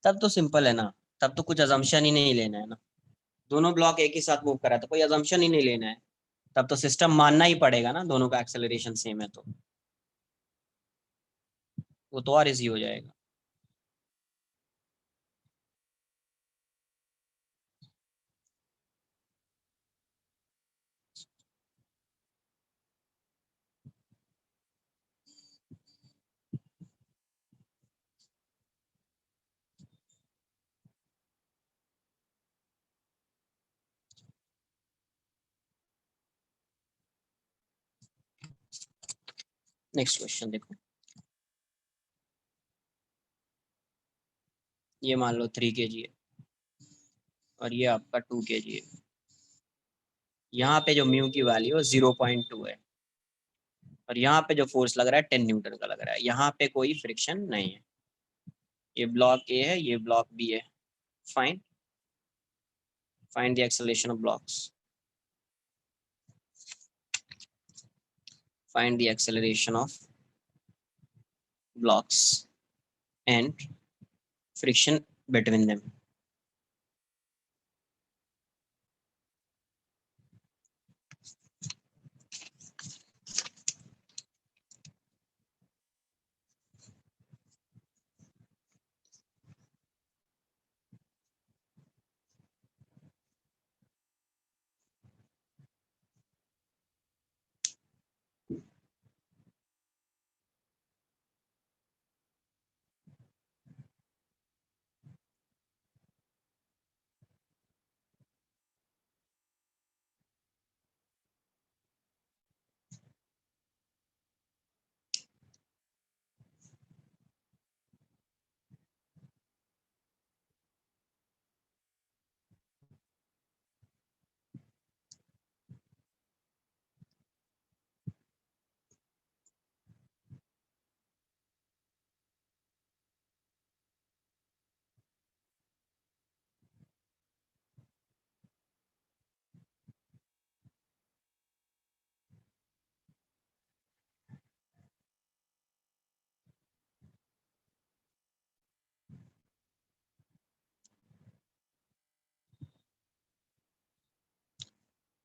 तब तो सिंपल है ना, तब तो कुछ अजम्पशन ही नहीं लेना है ना। दोनों ब्लॉक एक ही साथ मूव कर रहा है, तो कोई अजम्पशन ही नहीं लेना है। तब तो सिस्टम मानना ही पड़ेगा ना, दोनों का एक्सेलरेशन सेम है तो। वो तो और इजी हो जाएगा। नेक्स्ट क्वेश्चन देखो, ये मान लो 3 kg है और ये आपका 2 kg है। यहाँ पे जो म्यू की वैल्यू 0.2 है और यहाँ पे जो फोर्स लग रहा है 10 न्यूटन का लग रहा है। यहाँ पे कोई फ्रिक्शन नहीं है। ये ब्लॉक ए है, ये ब्लॉक बी है। Fine, find the acceleration of blocks. Find the acceleration of blocks and friction between them.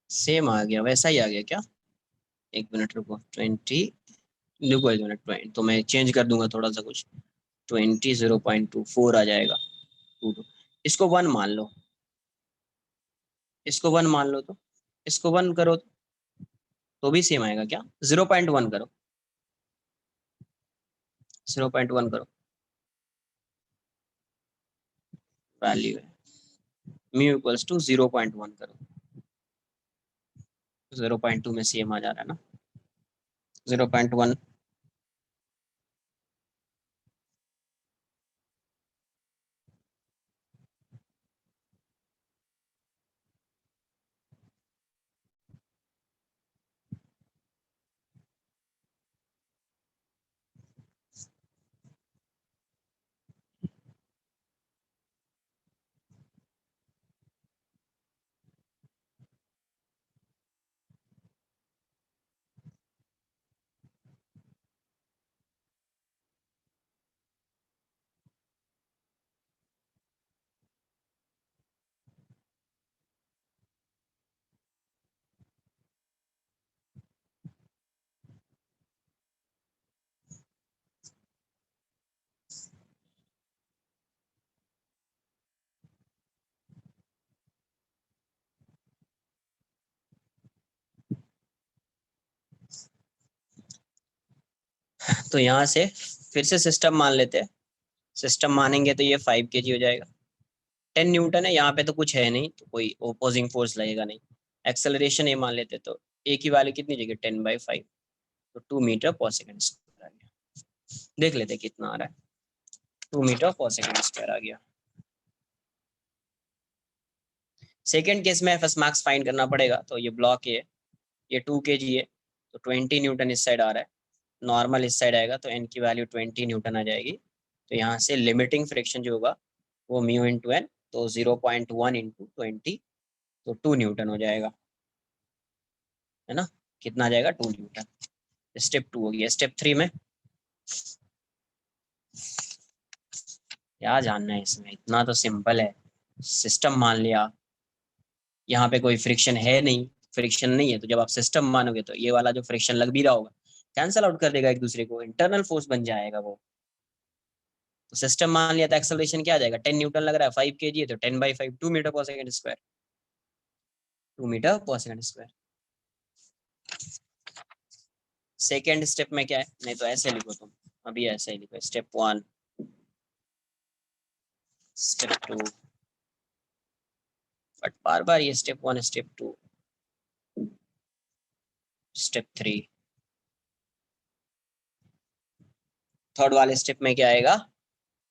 Same आ गया, वैसा ही आ गया क्या? एक मिनट रुको, 20, रुको एक मिनट, 20 तो मैं चेंज कर दूंगा थोड़ा सा कुछ। 20 0.24 आ जाएगा। 2 इसको 1 मान लो, इसको 1 मान लो, तो इसको 1 करो तो भी सेम आएगा क्या? 0.1 करो, 0.1 करो, वैल्यू है म्यू इक्वल्स टू 0.1 करो। 0.2 में सेम आ जा रहा है ना? 0.1। तो यहाँ से फिर से सिस्टम मान लेते हैं। सिस्टम मानेंगे तो ये 5 kg हो जाएगा। 10 न्यूटन है, यहाँ पे तो कुछ है नहीं, तो कोई ओपोजिंग फोर्स लगेगा नहीं। एक्सेलरेशन ये मान लेते, तो ए की वैल्यू कितनी जगह 10/5, तो 2 मीटर पर सेकेंड स्क्वायर आ गया। देख लेते कितना आ रहा है। 2 मीटर पर सेकेंड स्क्वायर आ गया। सेकेंड केस में फर्स्ट मार्क्स फाइंड करना पड़ेगा, तो ये ब्लॉक है, ये 2 kg है, तो 20 न्यूटन इस साइड आ रहा है, नॉर्मल इस साइड आएगा, तो एन की वैल्यू 20 न्यूटन आ जाएगी। तो यहाँ से लिमिटिंग फ्रिक्शन जो होगा वो म्यू इंटू एन, तो 0.1 इंटू 20, तो 2 न्यूटन हो जाएगा, है ना? कितना आ जाएगा? 2 न्यूटन। स्टेप 2 हो गया। स्टेप 3 में क्या जानना है इसमें? इतना तो सिंपल है। सिस्टम मान लिया, यहाँ पे कोई फ्रिक्शन है नहीं, फ्रिक्शन नहीं है, तो जब आप सिस्टम मानोगे तो ये वाला जो फ्रिक्शन लग भी रहा होगा कैंसल आउट कर देगा एक दूसरे को, इंटरनल फोर्स बन जाएगा वो। तो सिस्टम मान लिया, तो एक्सेलरेशन क्या आ जाएगा, 10 न्यूटन लग रहा है, 5 kg है, तो 10/5 2 मीटर पर सेकंड स्क्वायर, 2 मीटर पर सेकंड स्क्वायर। सेकेंड स्टेप में क्या है, नहीं तो ऐसे लिखो तुम, अभी ऐसे ही लिखो, स्टेप 1, स्टेप 2, बट बार बार ये स्टेप 1, स्टेप 2, स्टेप 3, थर्ड वाले स्टेप में क्या आएगा,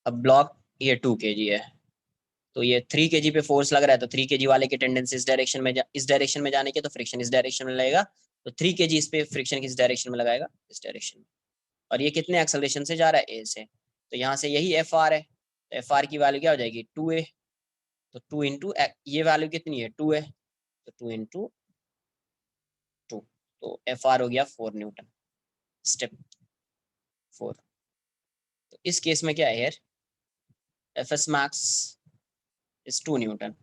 अब ब्लॉक ये 2 kg है, तो ये 3 kg पे फोर्स लग रहा है, तो 3 kg वाले की टेंडेंसी इस डायरेक्शन में इस डायरेक्शन में जाने के, तो फ्रिक्शन इस डायरेक्शन में लगेगा, तो 3 kg इस पे फ्रिक्शन किस डायरेक्शन में लगाएगा, इस डायरेक्शन में। और ये कितने एक्सेलरेशन से जा रहा है, ए से, तो यहाँ से यही एफ आर है, तो एफ आर की वैल्यू क्या हो जाएगी, 2a, तो 2 इंटू ये वैल्यू कितनी है, 2 है, तो 2 इंटू 2, तो एफ आर हो गया 4 न्यूटन। स्टेप 4, तो इस केस में क्या है यार, F S max is 2 Newton,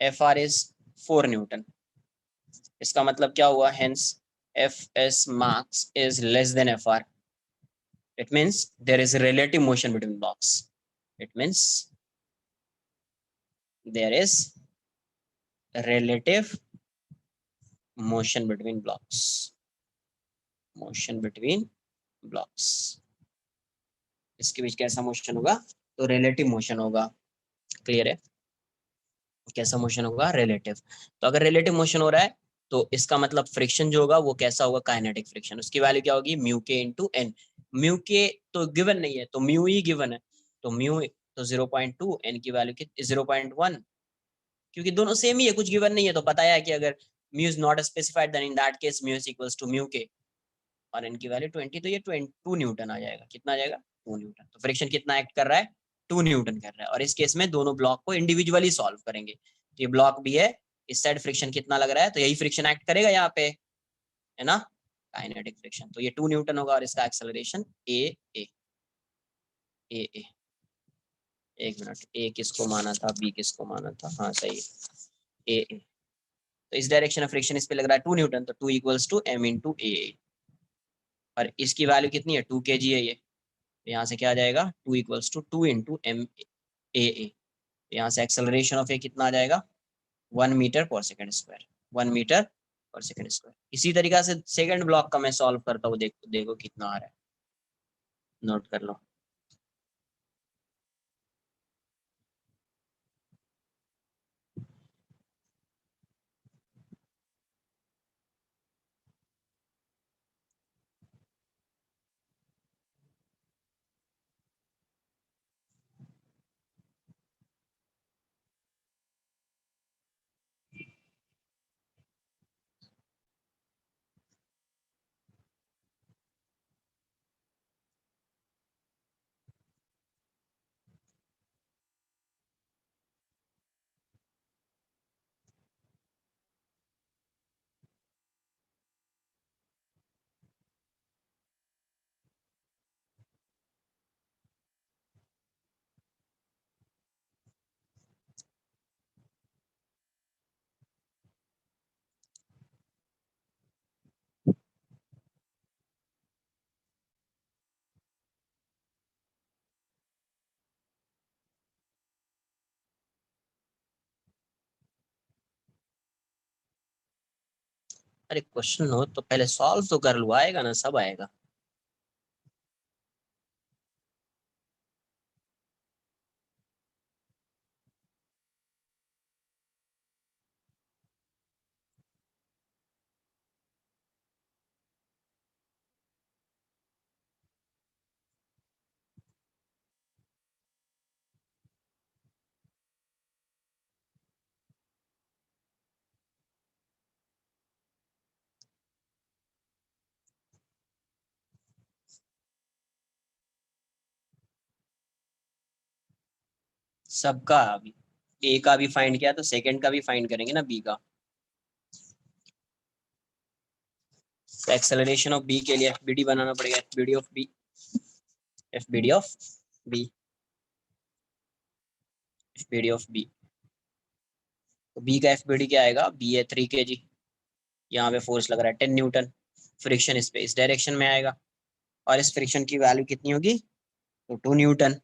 F R is 4 Newton. इसका मतलब क्या हुआ, hence F S max is less than F are, it means there is a relative motion between blocks, it means there is relative motion between blocks, motion between blocks, इसके बीच कैसा मोशन होगा, तो रिलेटिव मोशन होगा। क्लियर है, कैसा मोशन होगा, रिलेटिव। तो अगर रिलेटिव मोशन हो रहा है तो इसका मतलब फ्रिक्शन जो होगा वो कैसा होगा, काइनेटिक फ्रिक्शन, उसकी वैल्यू क्या होगी, म्यू के इंटू एन। म्यू के तो गिवन नहीं है, तो म्यू ही गिवन है, तो म्यू तो 0.2, एन की वैल्यू कितनी 0.1, क्योंकि दोनों सेम ही है, कुछ गिवन नहीं है, तो पता है कि अगर mu is not specified then in that case mu is equals to mu K, और एन की वैल्यू 20, तो ये 2 न्यूटन आ जाएगा, कितना आ जाएगा, 2 न्यूटन। तो फ्रिक्शन कितना एक्ट कर रहा है, 2 न्यूटन कर रहा है। और इस केस में दोनों ब्लॉक को इंडिविजुअली सॉल्व करेंगे, तो ये ब्लॉक भी है, इस साइड फ्रिक्शन कितना लग रहा है, तो यही फ्रिक्शन एक्ट करेगा यहाँ पे, है ना, काइनेटिक फ्रिक्शन, तो ये 2 न्यूटन होगा, और इसका एक्सेलरेशन ए ए ए ए। एक मिनट, ए किसको माना था, बी किसको माना था, हाँ सही है, ए ए। तो इस डायरेक्शन ऑफ फ्रिक्शन इस पे लग रहा है 2 न्यूटन, तो 2 इक्वल्स टू एम इंटू ए, और इसकी वैल्यू कितनी है, 2 kg है ये, तो यहाँ से क्या आ जाएगा, 2 equals to 2 into m a A, यहाँ से एक्सेलरेशन ऑफ ए कितना आ जाएगा, 1 मीटर पर सेकंड स्क्वायर, 1 मीटर पर सेकंड स्क्वायर। इसी तरीका से सेकंड ब्लॉक का मैं सॉल्व करता हूँ, देखो देखो कितना आ रहा है, नोट कर लो। अरे क्वेश्चन हो तो पहले सॉल्व तो कर लो, आएगा ना, सब आएगा। सबका अभी ए का भी फाइंड किया, तो सेकंड का भी फाइंड करेंगे ना, बी का। तो एक्सेलरेशन ऑफ बी के लिए एफबीडी बनाना पड़ेगा, FBD of B, FBD of B, FBD of B. तो बी का एफबीडी क्या आएगा, बी है 3 kg, यहाँ पे फोर्स लग रहा है 10 न्यूटन, फ्रिक्शन इस पे इस डायरेक्शन में आएगा, और इस फ्रिक्शन की वैल्यू कितनी होगी, तो 2 न्यूटन,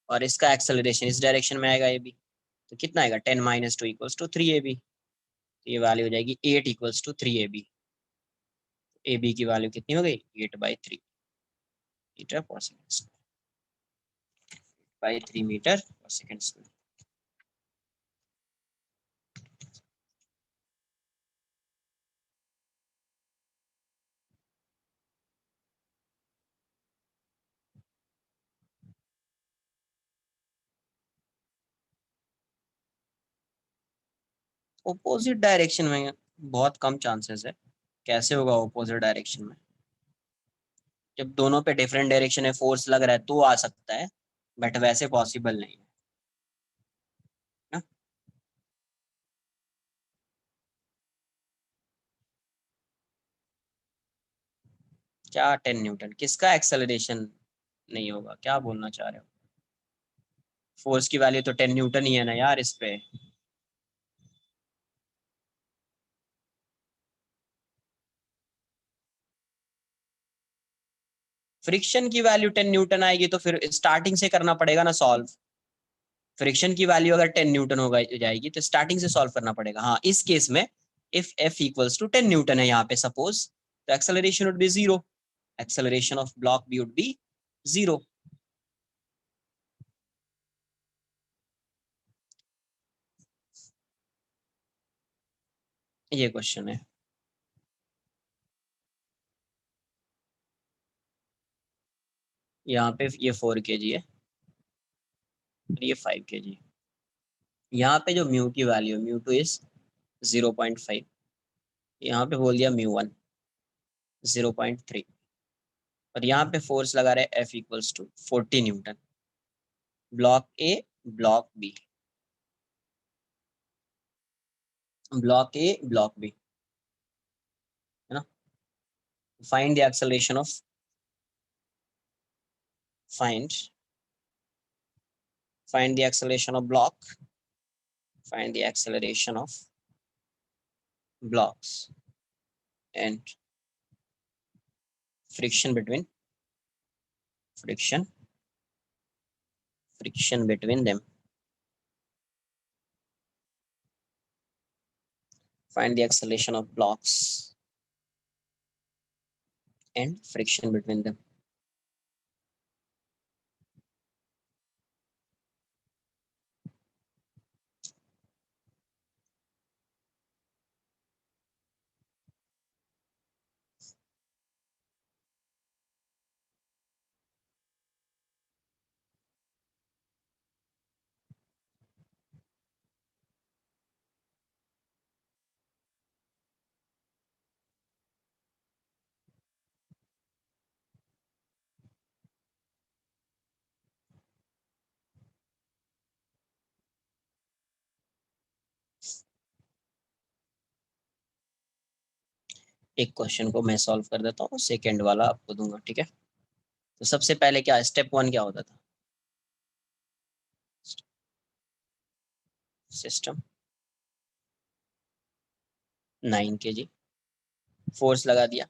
और इसका एक्सेलरेशन इस डायरेक्शन में आएगा ये भी, तो कितना आएगा 10 - 2 = 3ab। तो ये वैल्यू हो जाएगी 8 = 3ab। ab की वैल्यू कितनी हो गई 8/3 मीटर पर सेकंड, बाई 3 मीटर पर सेकंड। ऑपोजिट डायरेक्शन में बहुत कम चांसेस है। कैसे होगा ऑपोजिट डायरेक्शन में? जब दोनों पे डिफरेंट डायरेक्शन है, फोर्स लग रहा है तो आ सकता है, बट वैसे पॉसिबल नहीं है ना। क्या 10 न्यूटन किसका एक्सेलरेशन नहीं होगा, क्या बोलना चाह रहे हो? फोर्स की वैल्यू तो 10 न्यूटन ही है ना यार इस पे। फ्रिक्शन की वैल्यू 10 न्यूटन आएगी तो फिर स्टार्टिंग से करना पड़ेगा ना सॉल्व। फ्रिक्शन की वैल्यू अगर 10 न्यूटन होगा जाएगी तो स्टार्टिंग से सॉल्व करना पड़ेगा। हाँ, इस केस में इफ F = 10 न्यूटन है यहाँ पे सपोज, तो acceleration would be 0, acceleration of block B would be 0। ये क्वेश्चन है। यहाँ पे ये 4 kg है और ये 5 kg। यहाँ पे जो म्यू की वैल्यू म्यू टू इज 0.5, यहाँ पे बोल दिया म्यू1 0.3, और यहाँ पे फोर्स लगा रहे F = 40 newton, block A block B, block A block B, है ना। Find the acceleration of find find the acceleration of block, find the acceleration of blocks and friction between friction between them, find the acceleration of blocks and friction between them। एक क्वेश्चन को मैं सॉल्व कर देता हूँ, सेकेंड वाला आपको दूंगा, ठीक है। तो सबसे पहले क्या स्टेप 1 क्या होता था, सिस्टम 9 kg, फोर्स लगा दिया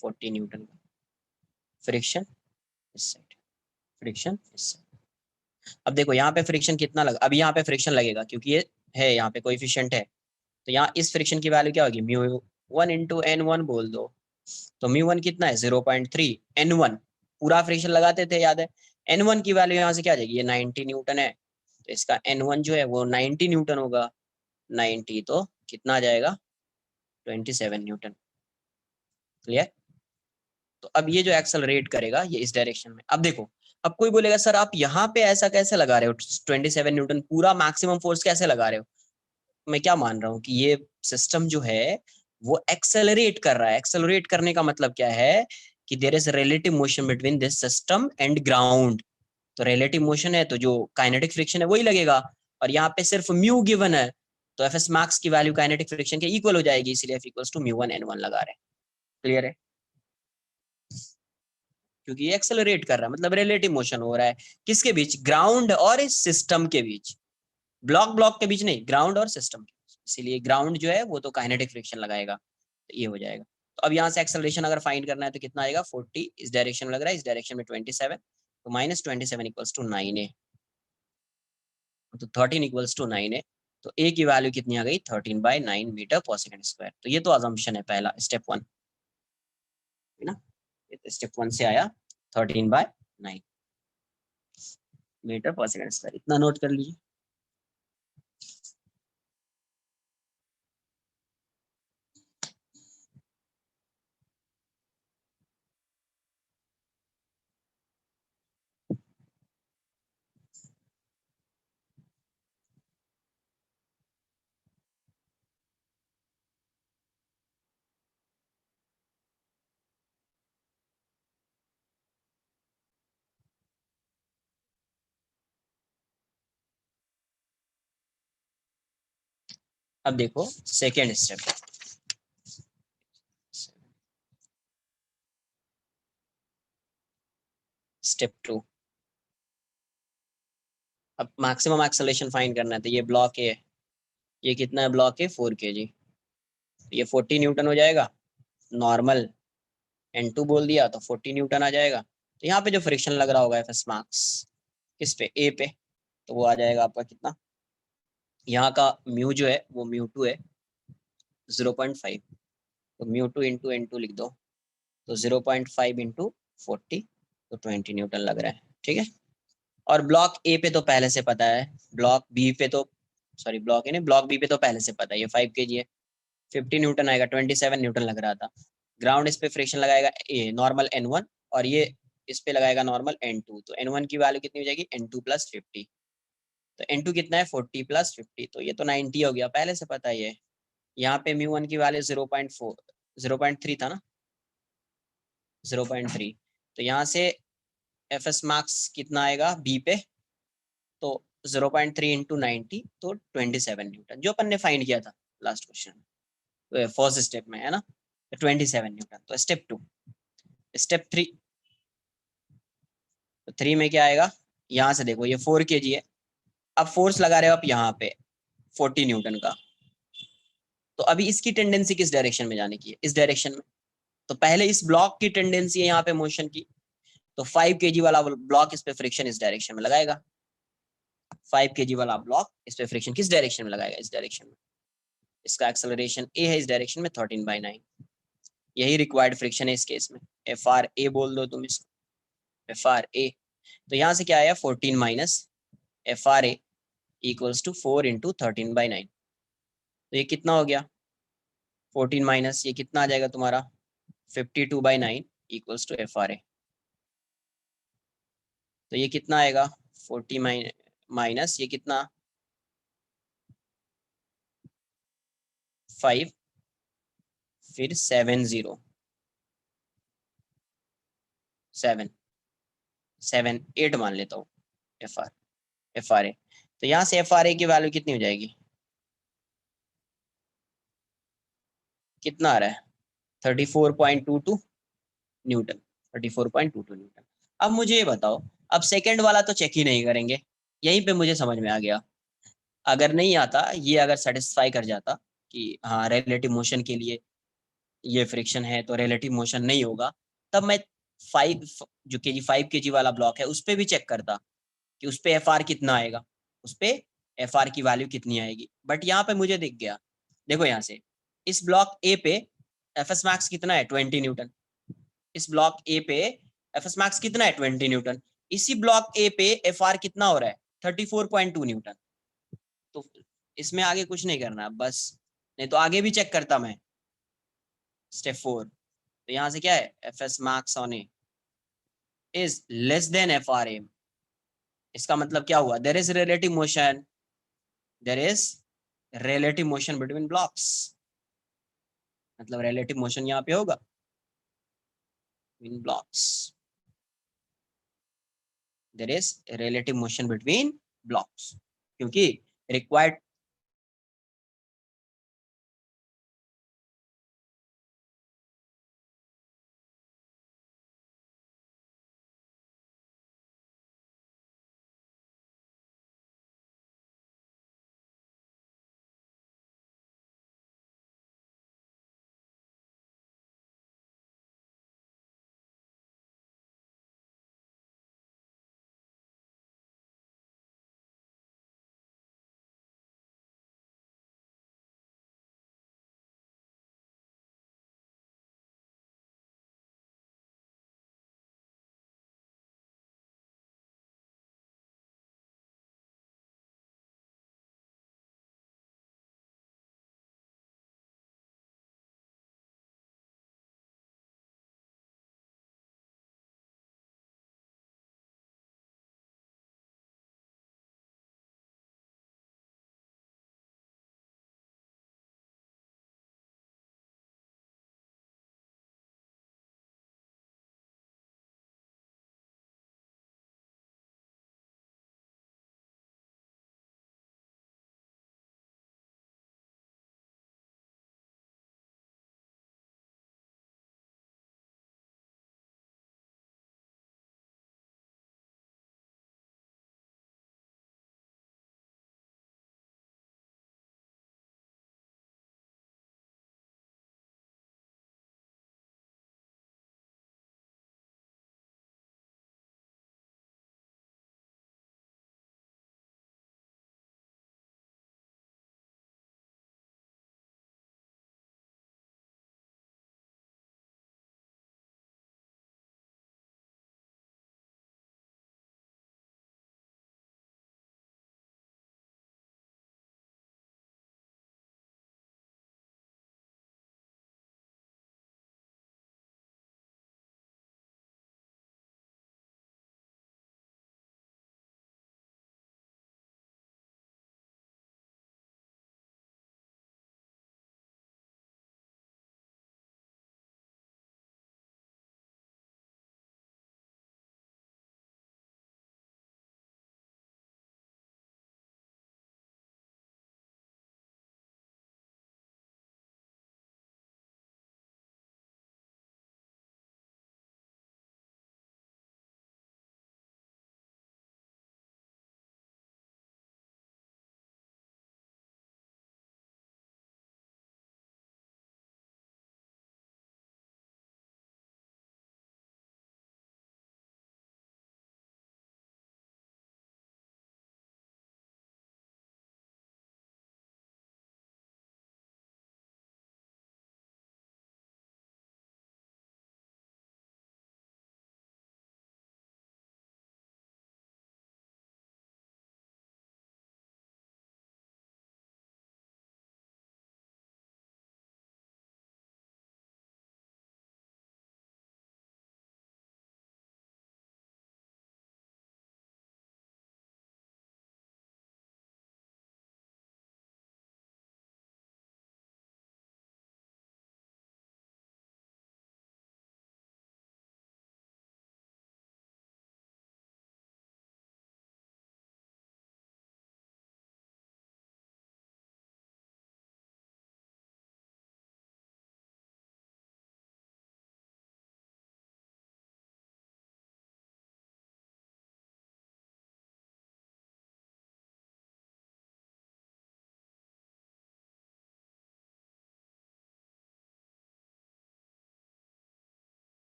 40 न्यूटन का, फ्रिक्शन इस साइड, फ्रिक्शन इस साइड। अब देखो यहाँ पे फ्रिक्शन कितना लगा, अब यहाँ पे फ्रिक्शन लगेगा क्योंकि ये है यहाँ पे कोएफिशिएंट है, तो यहाँ इस फ्रिक्शन की वैल्यू क्या होगी म्यू1 × n1 बोल दो। तो म्यू1 कितना है 0.3, n1 पूरा फ्रिक्शन लगाते थे याद है। n1 की वैल्यू यहाँ से क्या आ जाएगी, ये 90 न्यूटन है, तो इसका n1 जो है वो 90 न्यूटन होगा। 90 तो कितना आ जाएगा 27 न्यूटन। क्लियर। तो अब ये जो एक्सेलरेट करेगा ये इस डायरेक्शन में। अब देखो, अब कोई बोलेगा सर आप यहाँ पे ऐसा कैसे लगा रहे हो 27 न्यूटन, पूरा मैक्सिमम फोर्स कैसे लगा रहे हो? मैं क्या मान रहा हूँ कि ये सिस्टम जो है वो एक्सेलरेट कर रहा है। एक्सेलरेट करने का मतलब क्या है कि there is relative motion between this system and ground. तो रिलेटिव मोशन है तो जो काइनेटिक फ्रिक्शन है वही लगेगा, और यहाँ पे सिर्फ म्यू गिवन है, तो एफ एस मैक्स की वैल्यू काइनेटिक फ्रिक्शन के इक्वल हो जाएगी, इसलिए एफ इक्वल्स टू म्यू1 n1 लगा रहे हैं। क्लियर है, क्योंकि ये एक्सेलरेट कर रहा है मतलब रिलेटिव मोशन हो रहा है किसके बीच, ग्राउंड और इस सिस्टम के बीच, ब्लॉक ब्लॉक के बीच नहीं, ग्राउंड और सिस्टम के बीच। इसीलिए ग्राउंड जो है वो तो काइनेटिक फ्रिक्शन लगाएगा, तो ये हो जाएगा। तो अब यहाँ से एक्सेलरेशन अगर फाइंड करना है तो कितना आएगा 40, इस डायरेक्शन में लग रहा है, इस डायरेक्शन में 27, तो -27 इक्वल्स टू 9a, तो 13 इक्वल्स टू 9a, तो a की वैल्यू कितनी आ गई 13/9 मीटर पर सेकंड स्क्वायर। तो ये तो अजम्पशन है पहला, स्टेप 1 है ना, स्टेप 1 से आया 13/9 मीटर पर सेकंड स्क्वायर, इतना नोट कर लीजिए। अब देखो सेकेंड स्टेप, स्टेप 2। अब मैक्सिमम एक्सेलरेशन फाइंड करना है, तो ये ब्लॉक है, ये कितना है ब्लॉक है 4 kg, तो ये 40 न्यूटन हो जाएगा। नॉर्मल N2 बोल दिया तो 40 न्यूटन आ जाएगा। तो यहाँ पे जो फ्रिक्शन लग रहा होगा एफएस मार्क्स किस पे, ए पे, तो वो आ जाएगा आपका कितना, यहाँ का म्यू जो है वो म्यू2 है 0.5, तो म्यू2 इंटू N2 लिख दो, तो 0.5 इंटू 40, तो 20 न्यूटन लग रहा है, ठीक है। और ब्लॉक ए पे तो पहले से पता है, ब्लॉक बी पे तो, सॉरी ब्लॉक ए नहीं, ब्लॉक बी पे तो पहले से पता है, ये 5 kg है, 50 न्यूटन आएगा, 27 न्यूटन लग रहा था। ग्राउंड इस पे फ्रिक्शन लगाएगा ए नॉर्मल N1, और ये इस पे लगाएगा नॉर्मल N2, तो N1 की वैल्यू कितनी हो जाएगी N2 प्लस 50, तो N2 कितना है 40 प्लस 50, तो ये तो 90 हो गया, पहले से पता ही है। यहाँ पे म्यू1 की वैल्यू 0.4 0.3 था ना, 0.3, तो यहाँ से एफ एस मार्क्स कितना आएगा बी पे, तो 0.3 इंटू 90, तो 27 न्यूटन, जो अपन ने फाइंड किया था लास्ट क्वेश्चन फर्स्ट स्टेप में, है ना, 27 न्यूटन। तो स्टेप 2, स्टेप 3, तो 3 में क्या आएगा, यहाँ से देखो ये 4 kg है, अब फोर्स लगा रहे हो आप यहाँ पे 40 न्यूटन का, तो अभी इसकी टेंडेंसी किस डायरेक्शन में जाने की है, इस डायरेक्शन में। तो पहले इस ब्लॉक की टेंडेंसी है यहाँ पे मोशन की, तो 5 kg वाला ब्लॉक इस पे फ्रिक्शन इस डायरेक्शन में लगाएगा, 5 kg वाला ब्लॉक इस पे फ्रिक्शन किस डायरेक्शन में लगाएगा, इस डायरेक्शन में। इसका एक्सेलरेशन ए है इस डायरेक्शन में 13/9, यही रिक्वायर्ड फ्रिक्शन है इस केस में, एफ आर ए बोल दो तुम इसको, एफ आर ए। तो यहाँ से क्या आया 14 minus F R A equals to 4 into 13/9, तो ये कितना हो गया 14 माइनस ये कितना आ जाएगा तुम्हारा 52/9 इक्वल्स टू एफ आर ए, तो ये कितना आएगा 40 माइनस ये कितना 5, फिर 7 8 मान लेता हूँ एफ आर ए, तो यहाँ से एफ आर ए की वैल्यू कितनी हो जाएगी, कितना आ रहा है 34.22 न्यूटन, 34.22 न्यूटन। अब मुझे ये बताओ, अब सेकंड वाला तो चेक ही नहीं करेंगे, यहीं पे मुझे समझ में आ गया, अगर नहीं आता ये, अगर सेटिस्फाई कर जाता कि हाँ रिलेटिव मोशन के लिए ये फ्रिक्शन है तो रिलेटिव मोशन नहीं होगा, तब मैं 5 जो केजी 5 kg वाला ब्लॉक है उस पर भी चेक करता कि उस पे एफ आर कितना आएगा, उस पे एफ आर की वैल्यू कितनी आएगी। बट यहाँ पे मुझे दिख गया, देखो यहाँ से इस ब्लॉक ए पे एफ एस मैक्स कितना है 20 न्यूटन, इस ब्लॉक ए पे एफ एस मैक्स कितना है 20 न्यूटन, इसी ब्लॉक ए पे एफ आर कितना हो रहा है 34.2 न्यूटन। तो इसमें आगे कुछ नहीं करना बस, नहीं तो आगे भी चेक करता मैं, स्टेप 4। तो यहाँ से क्या है F S max on A is less than F R A, इसका मतलब क्या हुआ there is relative motion, there is relative motion between blocks, मतलब रिलेटिव मोशन यहाँ पे होगा in blocks, there is relative motion between blocks, क्योंकि रिक्वायर्ड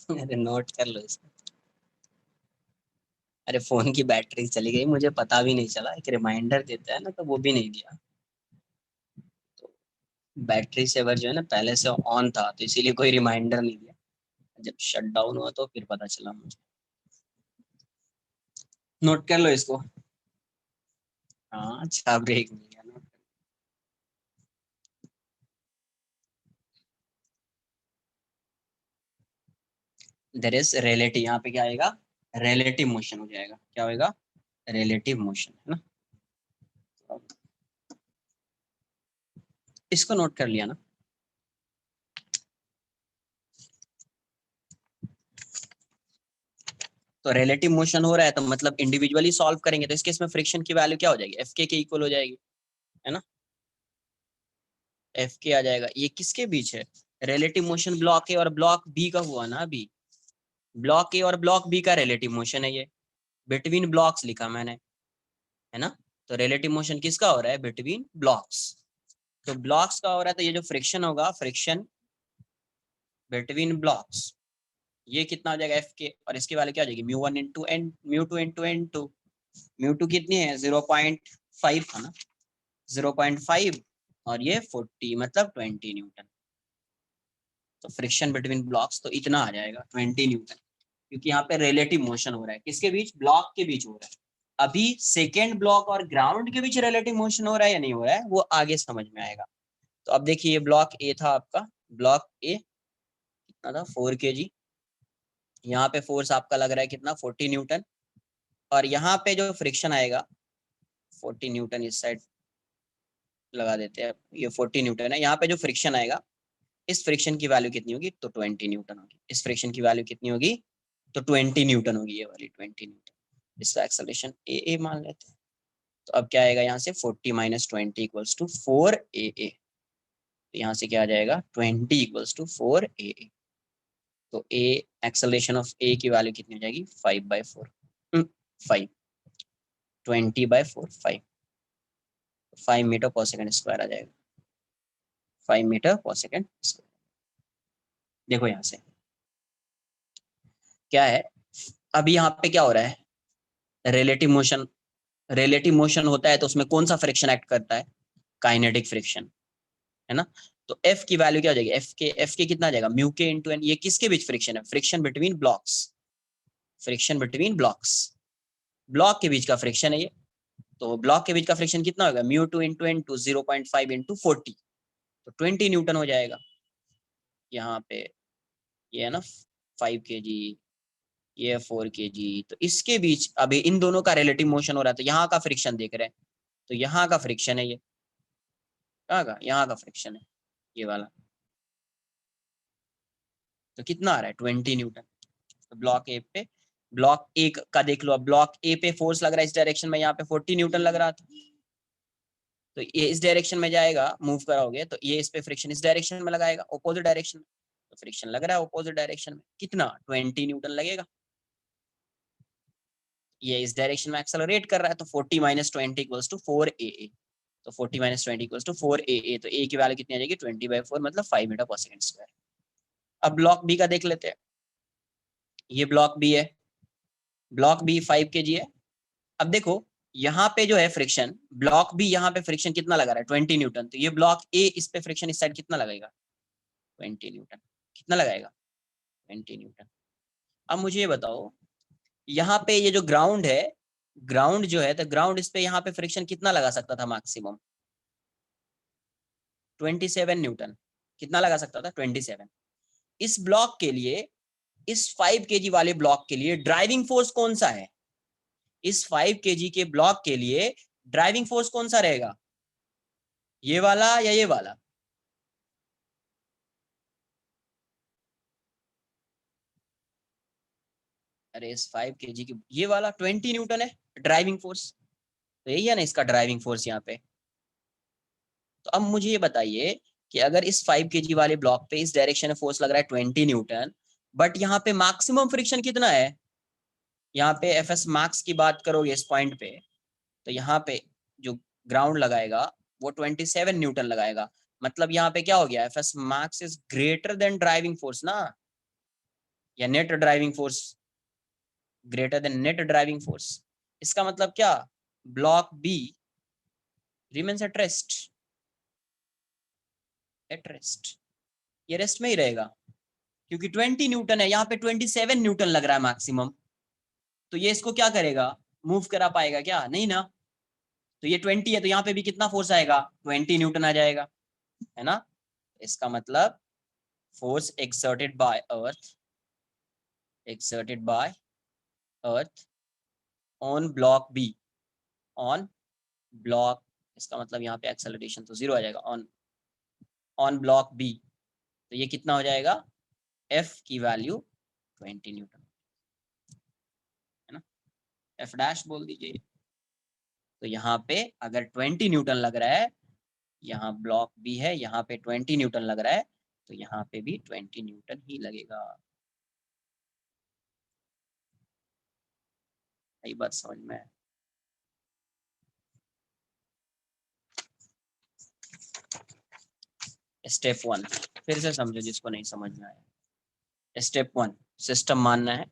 अरे नोट कर लो इसको। अरे फोन की बैटरी चली गई, मुझे पता भी नहीं चला, एक रिमाइंडर देता है ना तो वो भी नहीं दिया। तो बैटरी सेवर जो है ना पहले से ऑन था, तो इसीलिए कोई रिमाइंडर नहीं दिया। जब शट डाउन हुआ तो फिर पता चला मुझे। नोट कर लो इसको। हाँ अच्छा ब्रेक मिल गया ना। देयर इज रिलेटिव, यहाँ पे क्या आएगा, रिलेटिव मोशन हो जाएगा। क्या होएगा, रिलेटिव मोशन, है ना। इसको नोट कर लिया ना। तो रिलेटिव मोशन हो रहा है तो मतलब इंडिविजुअली सॉल्व करेंगे तो इस केस में फ्रिक्शन की वैल्यू क्या हो जाएगी, एफ के इक्वल हो जाएगी, है ना। एफ के आ जाएगा। ये किसके बीच है, रिलेटिव मोशन ब्लॉक ए और ब्लॉक बी का हुआ ना अभी। ब्लॉक ए और ब्लॉक बी का रिलेटिव मोशन है ये, बिटवीन ब्लॉक्स लिखा मैंने, है ना। तो रिलेटिव मोशन किसका हो रहा है, बिटवीन ब्लॉक्स। तो ब्लॉक्स का हो रहा है तो ये जो फ्रिक्शन होगा, फ्रिक्शन बिटवीन ब्लॉक्स, ये कितना हो जाएगा एफ के, और इसकी वैल्यू क्या हो जाएगी, mu one into N, mu two into N two. Mu two कितनी है 0.5 था ना, 0.5, और ये 40 मतलब 20 न्यूटन। तो फ्रिक्शन बिटवीन ब्लॉक्स तो इतना आ जाएगा 20 न्यूटन, क्योंकि यहाँ पे रिलेटिव मोशन हो रहा है, किसके बीच, ब्लॉक के बीच हो रहा है। अभी सेकेंड ब्लॉक और ग्राउंड के बीच रिलेटिव मोशन हो रहा है या नहीं हो रहा है, वो आगे समझ में आएगा। तो अब देखिए ये ब्लॉक ए था आपका, ब्लॉक ए कितना था 4 kg, यहाँ पे फोर्स आपका लग रहा है कितना 40 न्यूटन, और यहाँ पे जो फ्रिक्शन आएगा 40 न्यूटन, इस साइड लगा देते हैं, ये 40 न्यूटन है। यहाँ पे जो फ्रिक्शन आएगा, इस फ्रिक्शन की वैल्यू कितनी होगी, तो 20 न्यूटन होगी। इस फ्रिक्शन की वैल्यू कितनी होगी, तो 20 न्यूटन होगी, ये वाली 20 न्यूटन। इसका एक्सेलरेशन ए मान लेते हैं। तो अब क्या आएगा यहाँ से, 40 माइनस 20 इक्वल्स टू 4 a। तो यहाँ से क्या आ जाएगा, 20 इक्वल्स टू 4 a। तो ए, एक्सेलरेशन ऑफ ए की वैल्यू कितनी हो जाएगी, 5/4, 5, 20/4, 5 मीटर पर सेकंड स्क्वायर आ जाएगा, 5 मीटर पर सेकंड स्क्वायर। देखो यहाँ से क्या है, अभी यहाँ पे क्या हो रहा है, रिलेटिव मोशन। रिलेटिव मोशन होता है तो उसमें कौन सा फ्रिक्शन एक्ट करता है, काइनेटिक फ्रिक्शन, है ना। तो एफ की वैल्यू क्या हो जाएगी, एफ के कितना आ जाएगा, म्यू के इंटू एन। ये किसके बीच फ्रिक्शन है, friction between blocks, friction between blocks, block के बीच का फ्रिक्शन है ये। तो ब्लॉक के बीच का फ्रिक्शन कितना होगा, mu two into N two 0.5 into 40, तो 20 न्यूटन हो जाएगा। यहाँ पे ये है ना 5 kg, ये 4 kg, तो इसके बीच अभी इन दोनों का रिलेटिव मोशन हो रहा है, तो यहाँ का फ्रिक्शन देख रहे हैं, तो यहाँ का फ्रिक्शन है ये, कहाँ का, यहाँ का फ्रिक्शन है ये वाला। तो कितना आ रहा है 20 न्यूटन। तो ब्लॉक ए पे, ब्लॉक ए का देख लो, अब ब्लॉक ए पे फोर्स लग रहा है इस डायरेक्शन में, यहाँ पे 40 न्यूटन लग रहा था, तो ये इस डायरेक्शन में जाएगा, मूव कराओगे तो ये इस पे फ्रिक्शन इस डायरेक्शन में लगाएगा, ऑपोजिट डायरेक्शन में। तो फ्रिक्शन लग रहा है ऑपोजिट डायरेक्शन में, कितना 20 न्यूटन लगेगा। ये इस डायरेक्शन में एक्सेलरेट कर रहा है, तो 40 माइनस 20 इक्वल्स टू 4 a। तो 40 माइनस 20 इक्वल्स टू 4 a। तो ए की वैल्यू कितनी आ जाएगी, 20/4 मतलब 5 मीटर पर सेकंड स्क्वायर। अब ब्लॉक बी का देख लेते हैं, ये ब्लॉक बी है, ब्लॉक बी 5 kg है। अब देखो यहाँ पे जो है फ्रिक्शन, ब्लॉक बी यहाँ पे फ्रिक्शन कितना लगा रहा है 20 न्यूटन, तो ये ब्लॉक ए इस पे फ्रिक्शन इस साइड कितना लगाएगा, 20 न्यूटन। कितना लगाएगा, 20 न्यूटन। अब मुझे ये बताओ, यहाँ पे ये जो ग्राउंड है, ग्राउंड जो है, तो ग्राउंड इस पे यहाँ पे फ्रिक्शन कितना लगा सकता था मैक्सिमम, 27 न्यूटन। कितना लगा सकता था, 27। इस ब्लॉक के लिए, इस 5 kg वाले ब्लॉक के लिए ड्राइविंग फोर्स कौन सा है, इस 5 kg के ब्लॉक के लिए ड्राइविंग फोर्स कौन सा रहेगा, ये वाला या ये वाला। अरे इस 5 kg की ये वाला 20 न्यूटन है ड्राइविंग फोर्स, तो यही है ना इसका ड्राइविंग फोर्स यहाँ पे। तो अब मुझे ये बताइए कि अगर इस 5 kg वाले ब्लॉक पे इस डायरेक्शन में फोर्स लग रहा है 20 न्यूटन, बट यहाँ पे मैक्सिमम फ्रिक्शन कितना है, यहाँ पे एफ एस मैक्स की बात करोगे इस पॉइंट पे, तो यहाँ पे जो ग्राउंड लगाएगा वो 27 न्यूटन लगाएगा। मतलब यहाँ पे क्या हो गया, F S max is greater than driving force ना। या net driving force greater than net driving force, इसका मतलब क्या, block B remains at rest, at rest, ये रेस्ट में ही रहेगा क्योंकि 20 न्यूटन है, यहाँ पे 27 न्यूटन लग रहा है मैक्सिमम, तो ये इसको क्या करेगा, मूव करा पाएगा क्या, नहीं ना। तो ये 20 है तो यहाँ पे भी कितना फोर्स आएगा, 20 न्यूटन आ जाएगा, है ना। इसका मतलब force exerted by earth on block B, on block, इसका मतलब यहाँ पे एक्सेलरेशन तो 0 आ जाएगा, on block B, तो ये कितना हो जाएगा, F की वैल्यू 20 न्यूटन, है ना, F डैश बोल दीजिए। तो यहाँ पे अगर 20 न्यूटन लग रहा है, यहाँ ब्लॉक बी है, यहाँ पे 20 न्यूटन लग रहा है, तो यहाँ पे भी 20 न्यूटन ही लगेगा। यही बात समझ में है। स्टेप 1 फिर से समझो जिसको नहीं समझ में आया। स्टेप 1 सिस्टम मानना है,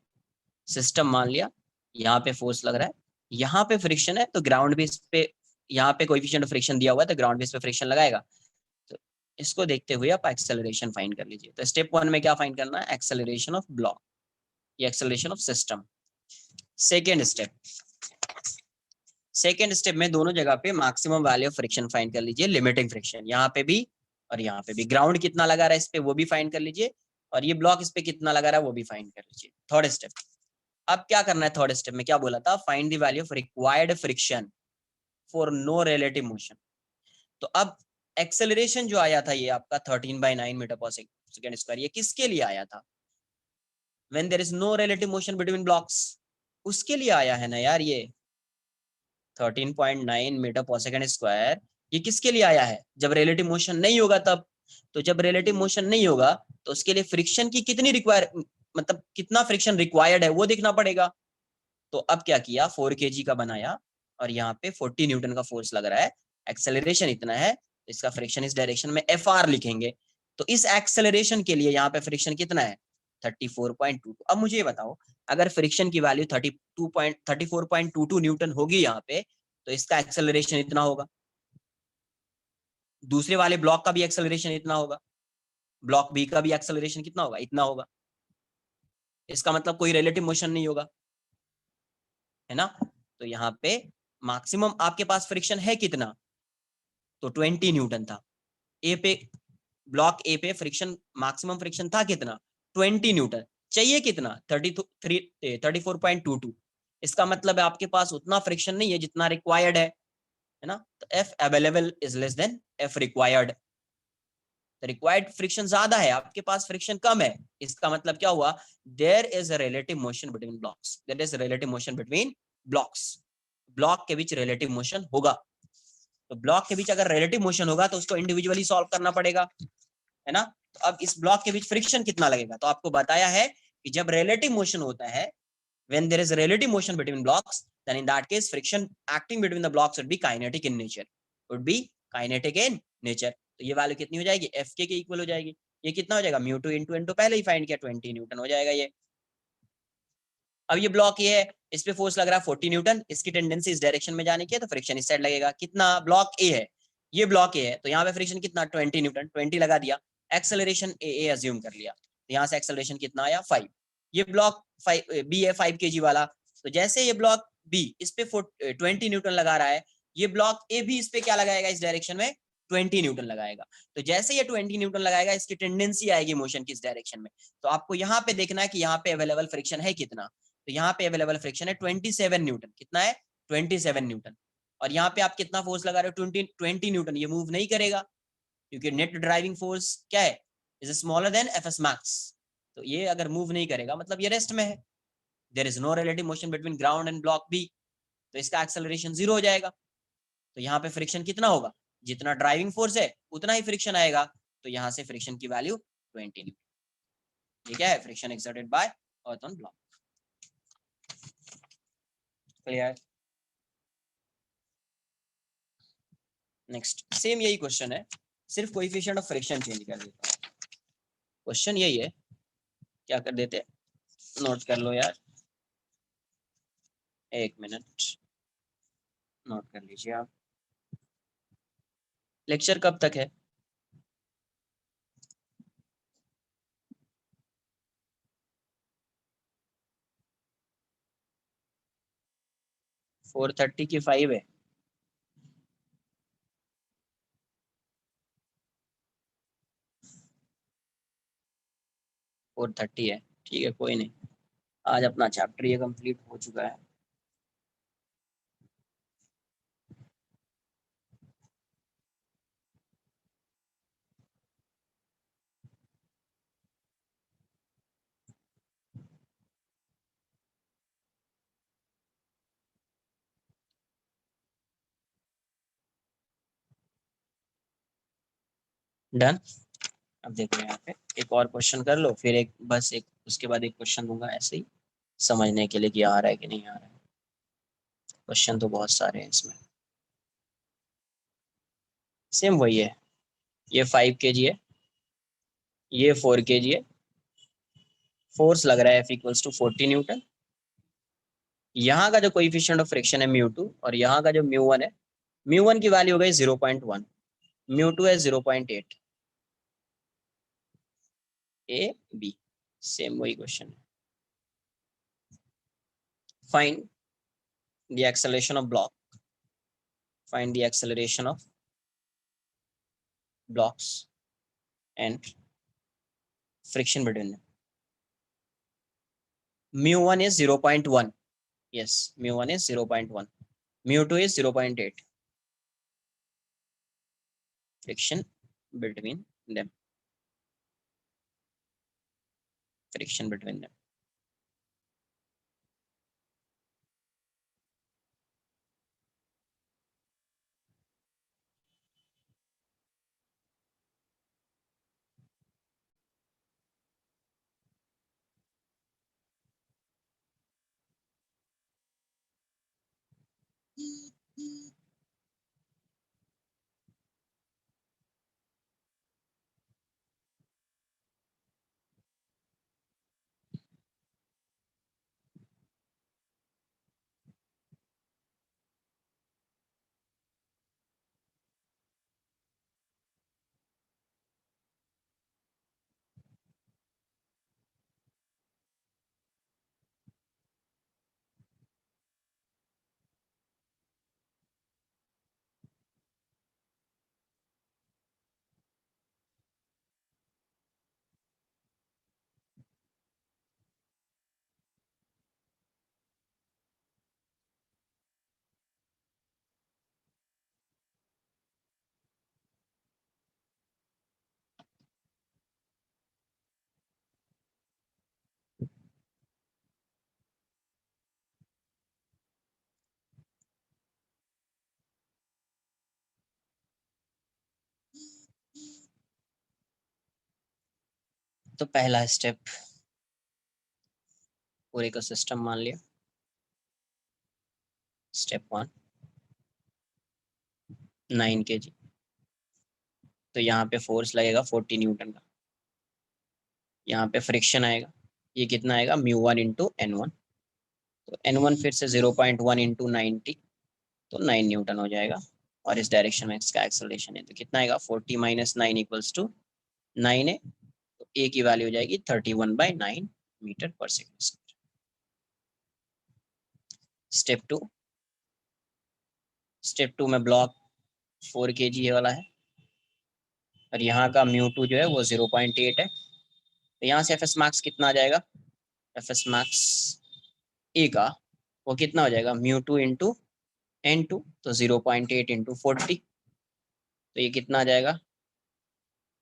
सिस्टम मान लिया, यहाँ पे फोर्स लग रहा है, यहाँ पे फ्रिक्शन है, तो ग्राउंड बेस पे यहाँ पे कोएफिशिएंट ऑफ फ्रिक्शन दिया हुआ है, तो ग्राउंड बेस पे फ्रिक्शन लगाएगा। तो इसको देखते हुए आप एक्सेलरेशन फाइंड कर लीजिए। तो स्टेप 1 में क्या फाइंड करना है, एक्सेलरेशन ऑफ ब्लॉक, ये acceleration of system. Second step में दोनों जगह पे maximum value of friction find कर लीजिए, लिमिटिंग फ्रिक्शन यहाँ पे भी और यहाँ पे भी, ग्राउंड कितना लगा रहा है इस पे वो भी फाइंड कर लीजिए, और ये ब्लॉक इस पे कितना लगा रहा है वो भी फाइंड कर लीजिए। थर्ड स्टेप, अब क्या करना है, थर्ड स्टेप में क्या बोला था, find the value of required friction for no relative motion. तो अब एक्सेलरेशन जो आया था ये आपका 13/9 मीटर पर सेकेंड स्क्वायर, ये किसके लिए आया था, when there is no relative motion between blocks, उसके लिए आया है ना यार। ये 13.9 मीटर पर सेकेंड स्क्वायर ये किसके लिए आया है, जब रिलेटिव मोशन नहीं होगा तब। तो जब रिलेटिव मोशन नहीं होगा तो उसके लिए फ्रिक्शन की कितनी रिक्वायर, मतलब कितना फ्रिक्शन रिक्वायर्ड है वो देखना पड़ेगा। तो अब क्या किया, 4 kg का बनाया और यहाँ पे 40 न्यूटन का फोर्स लग रहा है, एक्सेलरेशन इतना है, इसका फ्रिक्शन इस डायरेक्शन में FR लिखेंगे। तो इस एक्सेलरेशन के लिए यहाँ पे फ्रिक्शन कितना है, 34.22। अब मुझे ये बताओ, अगर फ्रिक्शन की वैल्यू 34.22 न्यूटन होगी यहाँ पे, तो इसका एक्सेलरेशन इतना होगा, दूसरे वाले ब्लॉक का भी एक्सेलरेशन इतना होगा, ब्लॉक बी का भी एक्सेलरेशन कितना होगा, इतना होगा। इसका मतलब कोई रिलेटिव मोशन नहीं होगा, है ना। तो यहाँ पे मैक्सिमम आपके पास फ्रिक्शन है कितना, तो 20 न्यूटन था। ए पे, ब्लॉक ए पे फ्रिक्शन, मैक्सिमम फ्रिक्शन था कितना, 20 न्यूटन। चाहिए कितना, 34.22। इसका मतलब है आपके पास उतना फ्रिक्शन नहीं है जितना रिक्वायर्ड है ना। तो F available is less than F required, required friction ज्यादा है, आपके पास फ्रिक्शन कम है। इसका मतलब क्या हुआ, there is a relative motion between blocks, there is relative motion between blocks, block के बीच रिलेटिव मोशन होगा। तो ब्लॉक के बीच अगर रिलेटिव मोशन होगा तो उसको इंडिविजुअली सॉल्व करना पड़ेगा, है ना। तो अब इस ब्लॉक के बीच फ्रिक्शन कितना लगेगा, तो आपको बताया है कि जब रिलेटिव मोशन होता है, when there is a relative motion between blocks, then in that case friction acting between the blocks would be kinetic in nature, would be kinetic in nature। तो ये वैल्यू कितनी हो जाएगी, एफ के इक्वल हो जाएगी। ये कितना हो जाएगा, mu two into N two, पहले ही फाइंड किया, 20 न्यूटन हो जाएगा ये। अब ये ब्लॉक ये है, इस पे फोर्स लग रहा है 40 न्यूटन, इसकी टेंडेंसी इस डायरेक्शन में जाने की है, तो फ्रिक्शन इस साइड लगेगा कितना, ब्लॉक ए है, ये ब्लॉक ए है, तो यहाँ पे फ्रिक्शन कितना, 20 न्यूटन, 20 लगा दिया, एक्सेलरेशन ए अज्यूम कर लिया, तो यहाँ से एक्सेलरेशन कितना आया, 5। ये ब्लॉक 5 बी है, 5 kg वाला, तो जैसे ये ब्लॉक बी इस पे 20 न्यूटन लगा रहा है, ये ब्लॉक ए भी इस पे क्या लगाएगा, इस डायरेक्शन में 20 न्यूटन लगाएगा। तो जैसे ये 20 न्यूटन लगाएगा, इसकी टेंडेंसी आएगी मोशन की इस डायरेक्शन में। तो आपको यहाँ पे देखना है कि यहाँ पे अवेलेबल फ्रिक्शन है कितना, तो यहाँ पे अवेलेबल फ्रिक्शन है 27 न्यूटन, कितना है, 27 न्यूटन। और यहाँ पे आप कितना फोर्स लगा रहे हो, 20 न्यूटन, ये मूव नहीं करेगा क्योंकि नेट ड्राइविंग फोर्स क्या है, is smaller than FS max. तो ये अगर मूव नहीं करेगा मतलब ये रेस्ट में है, there is no relative motion between ground and block B, तो इसका एक्सेलरेशन 0 हो जाएगा। तो यहाँ पे फ्रिक्शन कितना होगा, जितना ड्राइविंग फोर्स है उतना ही फ्रिक्शन आएगा, तो यहाँ से फ्रिक्शन की वैल्यू 20 न्यूटन। ये क्या है, friction exerted by earth on block. Clear. Next same यही क्वेश्चन है, सिर्फ कोएफिशिएंट ऑफ फ्रिक्शन चेंज कर देता हूं। क्वेश्चन यही है, क्या कर देते हैं, नोट कर लो यार, 1 मिनट नोट कर लीजिए आप। लेक्चर कब तक है? 4:30 की 5 है। 4:30 है, ठीक है कोई नहीं। आज अपना चैप्टर ये कंप्लीट हो चुका है। डन। अब देखो यहाँ पे एक और क्वेश्चन कर लो, फिर एक बस एक उसके बाद एक क्वेश्चन दूंगा ऐसे ही समझने के लिए कि आ रहा है कि नहीं आ रहा है। क्वेश्चन तो बहुत सारे हैं इसमें। सेम वही है, ये 5 kg है, ये 4 kg है। फोर्स लग रहा है F = 40 न्यूटन। यहाँ का जो कोइफिशिएंट ऑफ फ्रिक्शन है μ2 और यहाँ का जो μ1 है, μ1 की वैल्यू हो गई 0.1, μ2 है 0.8। ए बी सेम वही क्वेश्चन है। Find the acceleration of block, find the acceleration of blocks and friction between them. mu1 is 0.1. Yes, mu1 is 0.1. mu2 is 0.8. Friction between them. Friction between them. तो पहला स्टेप, पूरे का सिस्टम मान लिया। Step 1 9 kg। तो यहाँ पे फोर्स लगेगा 40 न्यूटन का। यहाँ पे फ्रिक्शन आएगा, ये कितना आएगा μ1 इंटू N1। तो N1 फिर से 0.1 इंटू 90, तो 9 न्यूटन हो जाएगा। और इस डायरेक्शन में इसका एक्सेलरेशन है, तो कितना आएगा 40 - 9 = 9 है। तो ए की वैल्यू हो जाएगी 31/9 मीटर पर सेकेंड। स्टेप 2, स्टेप 2 में ब्लॉक 4 kg वाला है और यहाँ का μ2 जो है वो 0.8 है। तो यहाँ से एफ एस मैक्स कितना आ जाएगा, एफ एस मैक्स ए का वो कितना हो जाएगा μ2 इंटू N2, तो 0.8 इंटू 40, तो ये कितना आ जाएगा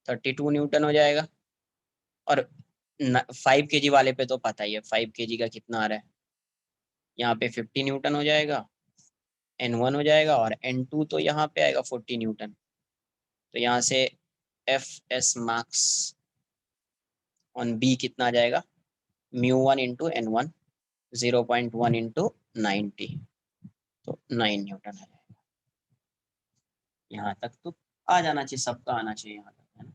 32 न्यूटन हो जाएगा। और 5 kg वाले पे तो पता ही है 5 kg का कितना आ रहा है, यहाँ पे 50 न्यूटन हो जाएगा, N1 हो जाएगा, और N2 तो यहाँ पे आएगा 40 न्यूटन। तो यहाँ से F S max on B कितना आ जाएगा μ1 इंटू N1, 0.1 इंटू 90, तो 9 न्यूटन है। यहाँ तक तो आ जाना चाहिए, सबका आना चाहिए यहाँ तक, है ना।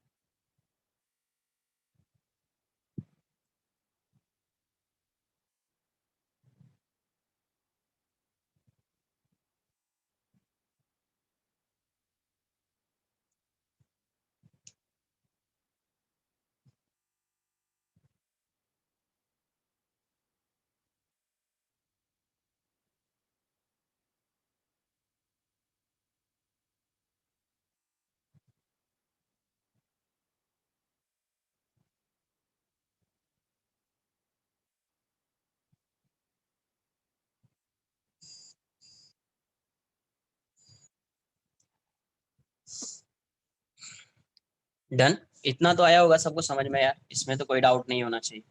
डन। इतना तो आया होगा सबको समझ में यार, इसमें तो कोई डाउट नहीं होना चाहिए।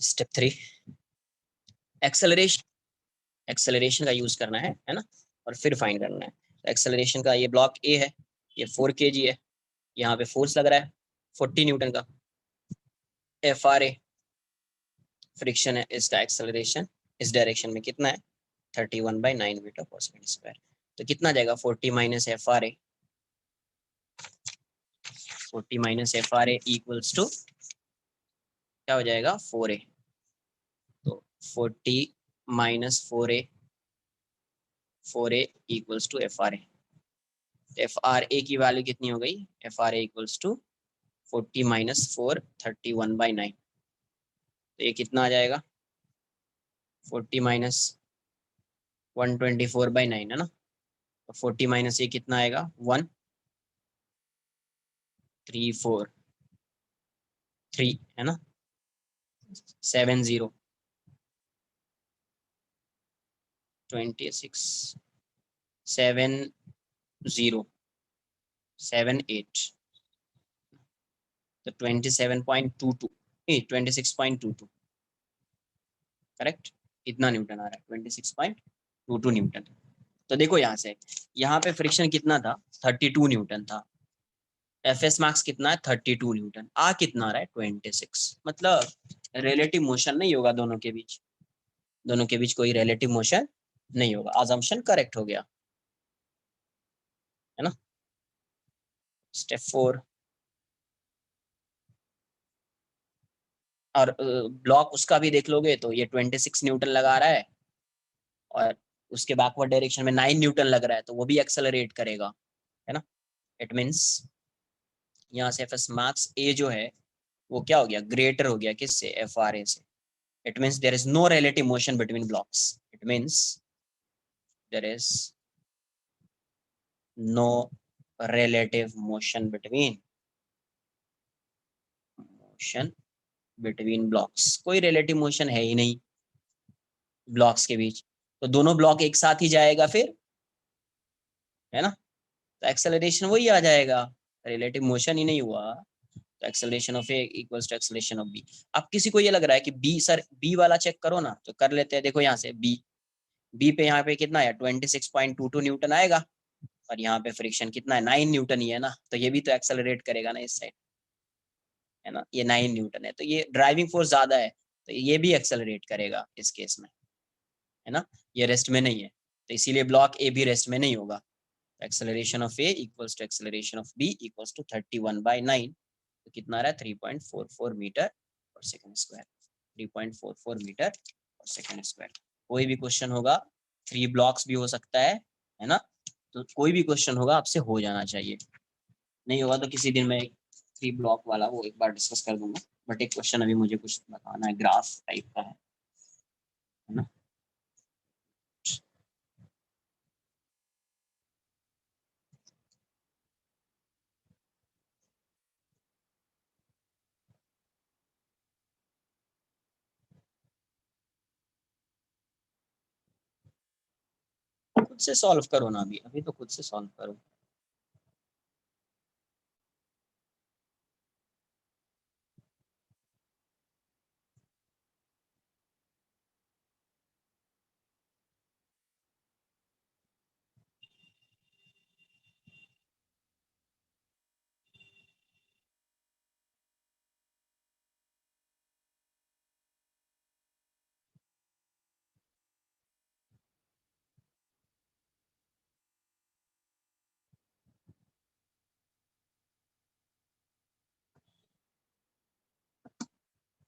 Step 3, acceleration. एक्सेलरेशन का यूज करना है ना, और फिर फाइंड करना है। तो एक्सेलरेशन का ये ब्लॉक ए है, ये 4 kg है, यहाँ पे फोर्स लग रहा है 40 न्यूटन का। एफ आर ए फ्रिक्शन है, इसका एक्सेलरेशन इस डायरेक्शन में कितना है, 31/9 मीटर पर सेकंड स्क्वायर। तो कितना जाएगा 40 minus F R A, 40 minus F R A equals to क्या हो जाएगा 4a। तो 40 minus 4a equals to F R A. F R A की वैल्यू कितनी हो गई, F R A equals to 40 minus 4, 31/9। तो ये कितना आ जाएगा, 40 माइनस 124/9 है ना। तो 40 माइनस ये कितना आएगा, 1343 है ना, 70 26 7078। तो 27.22, 26.22 करेक्ट। इतना न्यूटन आ रहा है, 26.22 न्यूटन। तो देखो यहाँ से, यहाँ पे फ्रिक्शन कितना था, 32 न्यूटन था। एफ एस मार्क्स कितना है, 32 न्यूटन। आ कितना आ रहा है, 26। मतलब रिलेटिव मोशन नहीं होगा दोनों के बीच, दोनों के बीच कोई रिलेटिव मोशन नहीं होगा। अजम्पशन करेक्ट हो गया है ना। स्टेप 4, और ब्लॉक उसका भी देख लोगे तो ये 26 न्यूटन लगा रहा है, और उसके बैकवर्ड डायरेक्शन में 9 न्यूटन लग रहा है, तो वो भी एक्सेलरेट करेगा है ना। इट मीन्स यहाँ से एफ एस मार्क्स ए जो है वो क्या हो गया, ग्रेटर हो गया किससे, एफ आर ए से। It means there is no relative motion between blocks. It means there is no relative motion between blocks. कोई रिलेटिव मोशन है ही नहीं ब्लॉक्स के बीच, तो दोनों ब्लॉक एक साथ ही जाएगा फिर, है ना। तो एक्सेलरेशन वही आ जाएगा, रिलेटिव मोशन ही नहीं हुआ। तो acceleration of A equals to acceleration of B. अब किसी को ये लग रहा है कि बी, सर बी वाला चेक करो ना, तो कर लेते हैं। देखो यहाँ से बी, बी पे यहाँ पे कितना है, 26.22 न्यूटन आएगा, और यहाँ पे फ्रिक्शन कितना है, 9 न्यूटन ही है ना। तो ये भी तो एक्सेलरेट करेगा ना इस साइड, है ना। ये 9 न्यूटन है, तो ये ड्राइविंग फोर्स ज्यादा है, तो ये भी एक्सेलरेट करेगा इस केस में, है ना। ये रेस्ट में नहीं है, तो इसीलिए ब्लॉक ए भी रेस्ट में नहीं होगा। Acceleration of A equals to acceleration of B equals to 31/9। तो कितना आ रहा है, 3.44 मीटर पर सेकंड स्क्वायर, 3.44 मीटर पर सेकंड स्क्वायर। कोई भी क्वेश्चन होगा, 3 ब्लॉक्स भी हो सकता है ना। तो कोई भी क्वेश्चन होगा आपसे हो जाना चाहिए, नहीं होगा तो किसी दिन मैं 3 ब्लॉक वाला वो एक बार डिस्कस कर दूंगा। बट एक क्वेश्चन अभी मुझे कुछ बताना है, ग्राफ टाइप का है ना। खुद से सॉल्व करो ना, अभी अभी तो खुद से सॉल्व करो।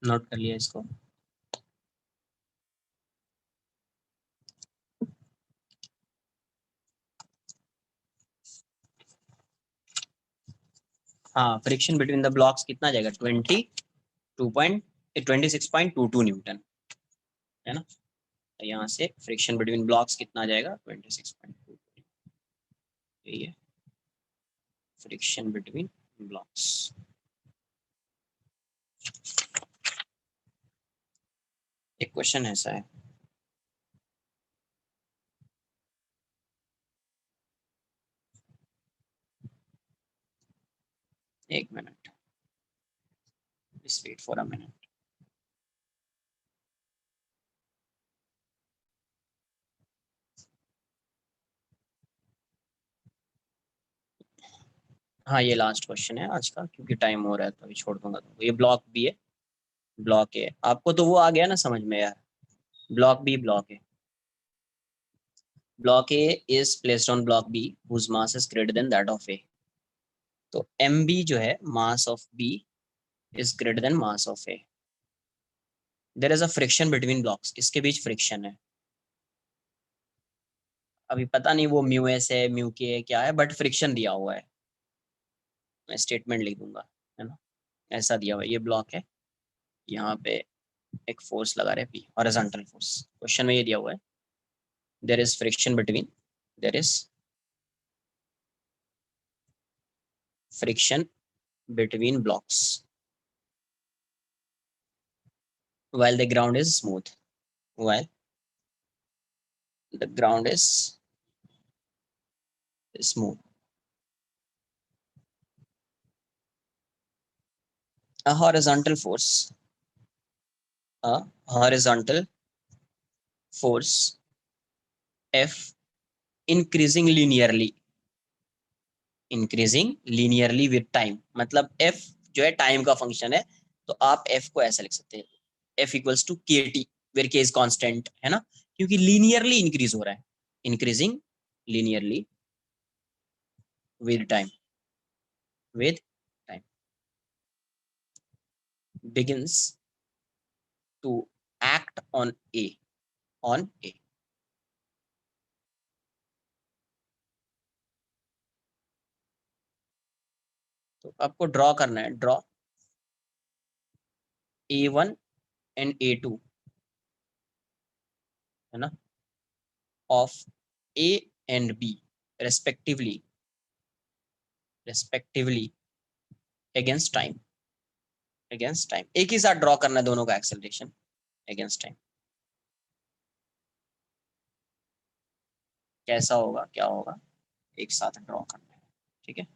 नोट कर लिया इसको। हाँ, फ्रिक्शन बिटवीन द ब्लॉक्स कितना जाएगा, 26.22 न्यूटन, है ना। तो यहाँ से फ्रिक्शन बिटवीन ब्लॉक्स कितना आ जाएगा, 26.22, यही है फ्रिक्शन बिटवीन ब्लॉक्स। एक क्वेश्चन ऐसा है, एक minute, please wait for a minute. हाँ, ये लास्ट क्वेश्चन है आज का, क्योंकि टाइम हो रहा है तो अभी छोड़ दूंगा तुमको। ये ब्लॉक बी है, ब्लॉक ए, आपको तो वो आ गया ना समझ में यार, block B, block A. Block A is placed on block B whose mass is greater than that of A. तो एम बी जो है, mass of B is greater than mass of A. There is a friction between blocks, इसके बीच फ्रिक्शन है। अभी पता नहीं वो म्यू एस है, म्यू के है, क्या है, बट फ्रिक्शन दिया हुआ है। मैं स्टेटमेंट लिख दूंगा, है ना। ऐसा दिया हुआ है, ये ब्लॉक है, यहाँ पे एक फोर्स लगा रहे पी, हॉरिजॉन्टल फोर्स, क्वेश्चन में ये दिया हुआ है, there is friction between, there is friction between blocks while the ground is smooth, while the ground is smooth. A horizontal force, a horizontal force F increasing linearly, increasing linearly with time, मतलब F जो है टाइम का फंक्शन है, तो आप F को ऐसा लिख सकते हैं, F इक्वल्स टू के टी, वेर के इज कॉन्स्टेंट, है ना, क्योंकि लीनियरली इंक्रीज हो रहा है, increasing linearly with time, with time, begins to act on A, on A. तो आपको ड्रॉ करना है, ड्रॉ A1 एंड A2, है ना, of A and B respectively, respectively against time, against time, एक ही साथ ड्रॉ करना है दोनों का एक्सेलरेशन अगेंस्ट टाइम। कैसा होगा, क्या होगा, एक साथ ड्रॉ करना है, ठीक है।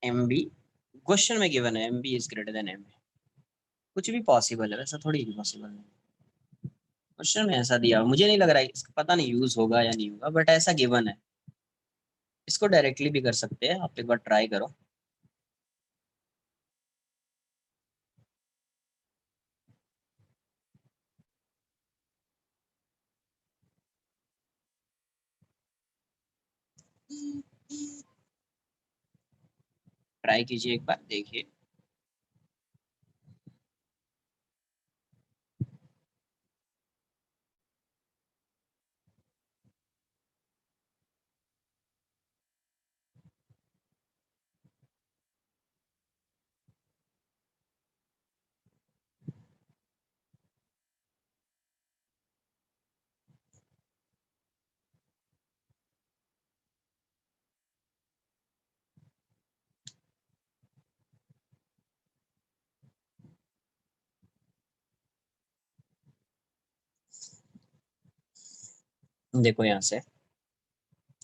एम बी क्वेश्चन में गिवन है, M B is greater than M, कुछ भी पॉसिबल है, वैसा थोड़ी भी पॉसिबल नहीं। क्वेश्चन में ऐसा दिया, मुझे नहीं लग रहा है इसका, पता नहीं यूज होगा या नहीं होगा, बट ऐसा गिवन है। इसको डायरेक्टली भी कर सकते हैं, आप एक बार ट्राई करो। ट्राई कीजिए एक बार, देखिए। देखो यहाँ से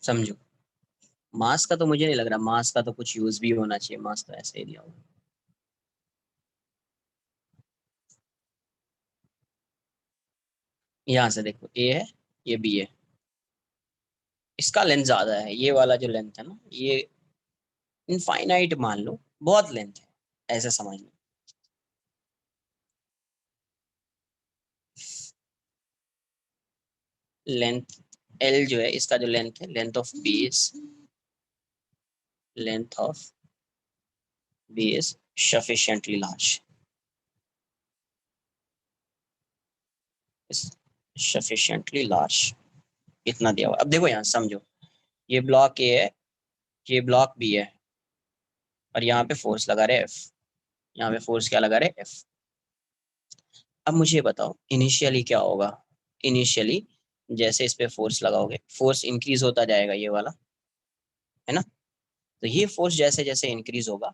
समझो, मास का तो मुझे नहीं लग रहा, मास का तो कुछ यूज भी होना चाहिए, मास तो ऐसे ही दिया होगा। यहाँ से देखो ए है, ये बी है, इसका लेंथ ज्यादा है, ये वाला जो लेंथ है ना, ये इनफाइनाइट मान लो, बहुत लेंथ है, ऐसे समझ लो। लेंथ एल जो है, इसका जो लेंथ है, length of B is, length of B is sufficiently large, is sufficiently large, इतना दिया हुआ। अब देखो यहाँ समझो, ये ब्लॉक ए है, ये ब्लॉक बी है, और यहाँ पे फोर्स लगा रहे एफ, यहाँ पे फोर्स क्या लगा रहे एफ। अब मुझे बताओ इनिशियली क्या होगा। इनिशियली जैसे इस पे फोर्स लगाओगे, फोर्स इंक्रीज होता जाएगा, ये वाला है ना। तो ये फोर्स जैसे जैसे इंक्रीज होगा,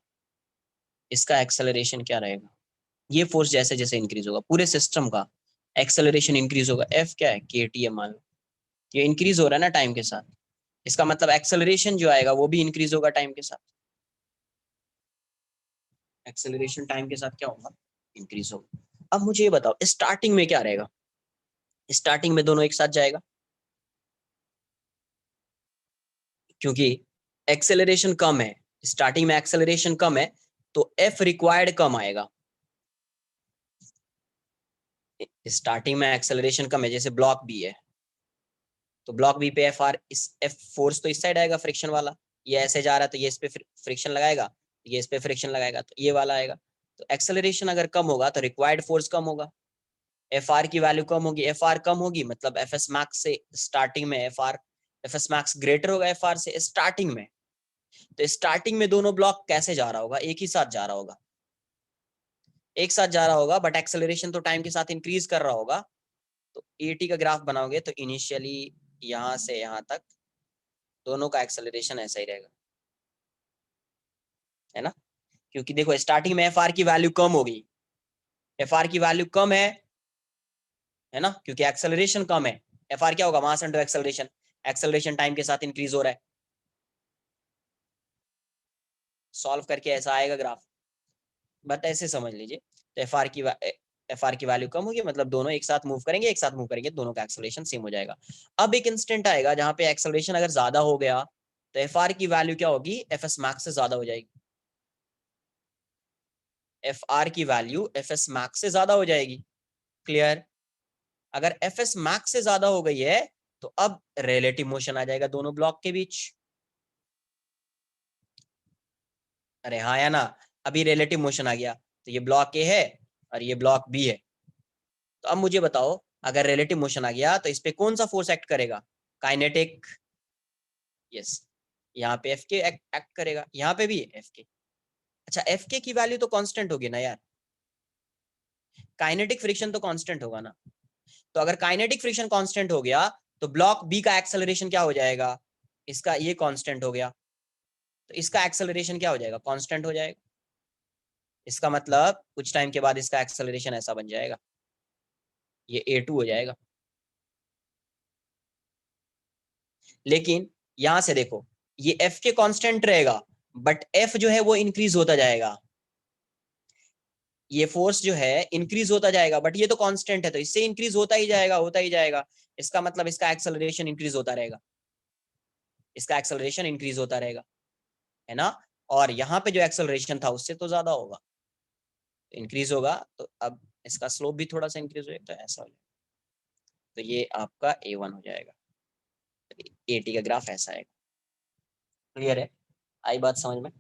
इसका एक्सेलरेशन क्या रहेगा। ये फोर्स जैसे जैसे इंक्रीज होगा, पूरे सिस्टम का एक्सेलरेशन इंक्रीज होगा। एफ क्या है, के टी है मान लो, ये इंक्रीज हो रहा है ना टाइम के साथ, इसका मतलब एक्सेलरेशन जो आएगा वो भी इंक्रीज होगा टाइम के साथ। एक्सेलरेशन टाइम के साथ क्या होगा, इंक्रीज होगा। अब मुझे ये बताओ स्टार्टिंग में क्या रहेगा, स्टार्टिंग में दोनों एक साथ जाएगा, क्योंकि एक्सेलरेशन कम है, स्टार्टिंग में एक्सेलरेशन कम है, तो एफ रिक्वायर्ड कम आएगा। स्टार्टिंग में एक्सेलरेशन कम है, जैसे ब्लॉक बी है, तो ब्लॉक बी पे एफ आर, इस एफ फोर्स तो इस साइड आएगा फ्रिक्शन वाला, ये ऐसे जा रहा है तो ये इस पे फ्रिक्शन लगाएगा, ये इस पे फ्रिक्शन लगाएगा तो ये वाला आएगा। तो एक्सेलरेशन अगर कम होगा तो रिक्वायर्ड फोर्स कम होगा, एफ आर की वैल्यू कम होगी, एफ आर कम होगी मतलब एफ एस मैक्स से स्टार्टिंग में एफ एस मैक्स ग्रेटर होगा एफ आर से स्टार्टिंग में। तो स्टार्टिंग में दोनों ब्लॉक कैसे जा रहा होगा, एक ही साथ जा रहा होगा, एक साथ जा रहा होगा, बट एक्सेलरेशन तो टाइम के साथ इंक्रीज कर रहा होगा। तो एटी का ग्राफ बनाओगे तो इनिशियली यहाँ से यहाँ तक दोनों का एक्सेलरेशन ऐसा ही रहेगा, है ना। क्योंकि देखो स्टार्टिंग में एफ आर की वैल्यू कम होगी, एफ आर की वैल्यू कम है ना, क्योंकि एक्सेलरेशन कम है। एफ आर क्या होगा, mass into acceleration, acceleration time के साथ इंक्रीज हो रहा है। सॉल्व करके ऐसा आएगा ग्राफ, बट ऐसे समझ लीजिए। तो एफ आर की वैल्यू कम होगी, मतलब दोनों एक साथ मूव करेंगे, एक साथ मूव करेंगे, दोनों का एक्सेलरेशन सेम हो जाएगा। अब एक इंस्टेंट आएगा जहां पे एक्सेलरेशन अगर ज्यादा हो गया, तो एफ आर की वैल्यू क्या होगी, एफ एस मैक्स से ज्यादा हो जाएगी। एफ आर की वैल्यू एफ एस मैक्स से ज्यादा हो जाएगी। क्लियर। अगर एफ एस मैक्स से ज्यादा हो गई है, तो अब रिलेटिव मोशन आ जाएगा दोनों ब्लॉक के बीच। अरे हाँ या ना, अभी रिलेटिव मोशन आ गया, तो ये ब्लॉक ए है और ये ब्लॉक बी है। तो अब मुझे बताओ, अगर रिलेटिव मोशन आ गया तो इस पे कौन सा फोर्स एक्ट करेगा, काइनेटिक। यस, यहाँ पे एफ के एक्ट करेगा, यहाँ पे भी एफ के। अच्छा एफ के की वैल्यू तो कांस्टेंट होगी ना यार, काइनेटिक फ्रिक्शन तो कांस्टेंट होगा ना। तो अगर काइनेटिक फ्रिक्शन कांस्टेंट हो गया, तो ब्लॉक बी का एक्सेलरेशन क्या हो जाएगा, इसका ये कांस्टेंट हो गया, तो इसका एक्सेलरेशन क्या हो जाएगा, कांस्टेंट हो जाएगा। इसका मतलब कुछ टाइम के बाद इसका एक्सेलरेशन ऐसा बन जाएगा, ये a2 हो जाएगा। लेकिन यहां से देखो, ये f के कांस्टेंट रहेगा, बट f जो है वो इंक्रीज होता जाएगा, ये फोर्स जो है इंक्रीज होता जाएगा, बट ये तो कांस्टेंट है, तो इससे इंक्रीज होता ही जाएगा, होता ही जाएगा। इसका मतलब इसका एक्सेलरेशन इंक्रीज होता रहेगा, इसका एक्सेलरेशन इंक्रीज होता रहेगा, है ना। और यहाँ पे जो एक्सेलरेशन था उससे तो ज्यादा होगा, इंक्रीज होगा, तो अब इसका स्लोप भी थोड़ा सा इंक्रीज होगा, तो ऐसा हो जाएगा। तो ये आपका A1 हो जाएगा, एटी का ग्राफ ऐसा है। क्लियर है, आई बात समझ में।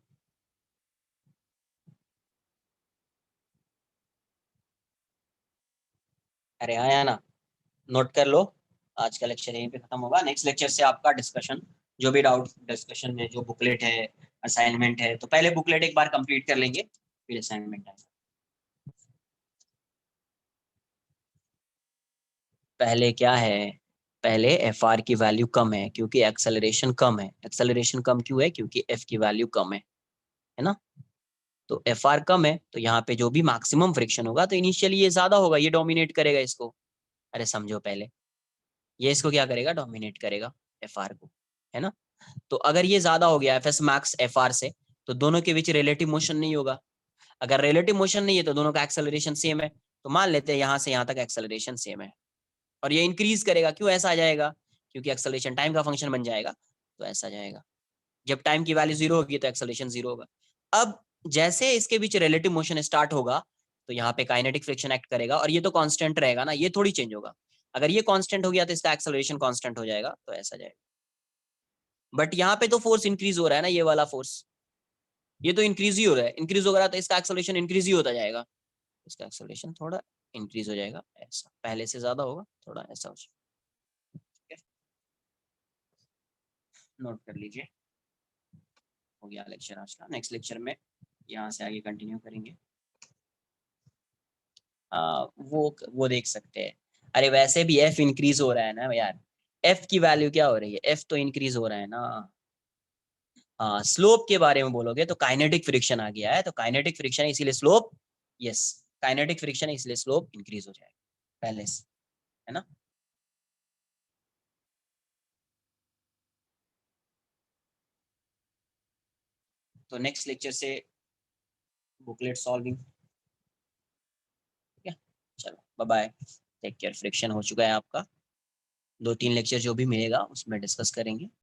अरे हाँ या ना, नोट कर लो। आज का लेक्चर यहीं पे खत्म होगा, नेक्स्ट लेक्चर से आपका डिस्कशन, जो भी डाउट डिस्कशन में, जो बुकलेट है, असाइनमेंट है, तो पहले बुकलेट एक बार कंप्लीट कर लेंगे, फिर असाइनमेंट आएगा। पहले क्या है, पहले एफ आर की वैल्यू कम है क्योंकि एक्सेलरेशन कम है, एक्सेलरेशन कम क्यों है, क्योंकि एफ की वैल्यू कम है ना। तो एफ आर कम है, तो यहाँ पे जो भी मैक्सिमम फ्रिक्शन होगा, तो इनिशियली ये ज्यादा होगा, ये डोमिनेट करेगा इसको। अरे समझो पहले, ये इसको क्या करेगा, डोमिनेट करेगा एफ आर को, है ना। तो अगर ये ज्यादा हो गया F S max F R से, तो दोनों के बीच रिलेटिव मोशन नहीं होगा। अगर रिलेटिव मोशन नहीं है तो दोनों का एक्सेलरेशन सेम है, तो मान लेते हैं यहाँ से यहाँ तक एक्सेलरेशन सेम है, और ये इंक्रीज करेगा। क्यों ऐसा आ जाएगा, क्योंकि एक्सेलरेशन टाइम का फंक्शन बन जाएगा, तो ऐसा जाएगा। जब टाइम की वैल्यू जीरो होगी तो एक्सेलरेशन जीरो होगा। अब जैसे इसके बीच रिलेटिव मोशन स्टार्ट होगा, तो यहाँ पे काइनेटिक फ्रिक्शन एक्ट करेगा, और ये तो कांस्टेंट रहेगा ना, ये थोड़ी चेंज होगा। अगर ये कांस्टेंट हो गया तो इसका एक्सेलरेशन कांस्टेंट हो जाएगा, तो ऐसा जाएगा। बट यहाँ पे तो फोर्स इंक्रीज हो रहा है ना, ये वाला फोर्स, ये तो इंक्रीज ही हो रहा है, इंक्रीज हो रहा है तो इसका एक्सेलरेशन इंक्रीज ही होता जाएगा, इसका एक्सेलरेशन थोड़ा इंक्रीज हो जाएगा, ऐसा पहले से ज्यादा होगा, थोड़ा ऐसा हो जाएगा। नोट कर लीजिए, हो गया लेक्चर आज का। नेक्स्ट लेक्चर में यहाँ से आगे कंटिन्यू करेंगे। वो देख सकते हैं। अरे वैसे भी एफ इंक्रीज हो रहा है ना यार, एफ की वैल्यू क्या हो रही है, एफ तो इंक्रीज हो रहा है ना। हाँ, स्लोप के बारे में बोलोगे तो काइनेटिक फ्रिक्शन आ गया है, तो काइनेटिक फ्रिक्शन है इसीलिए स्लोप, यस काइनेटिक फ्रिक्शन है इसलिए स्लोप इंक्रीज हो जाएगा पहले से, है ना। तो नेक्स्ट लेक्चर से बुकलेट सॉल्विंग, ठीक है। चलो bye bye, take care. Friction हो चुका है आपका, 2-3 लेक्चर जो भी मिलेगा उसमें डिस्कस करेंगे।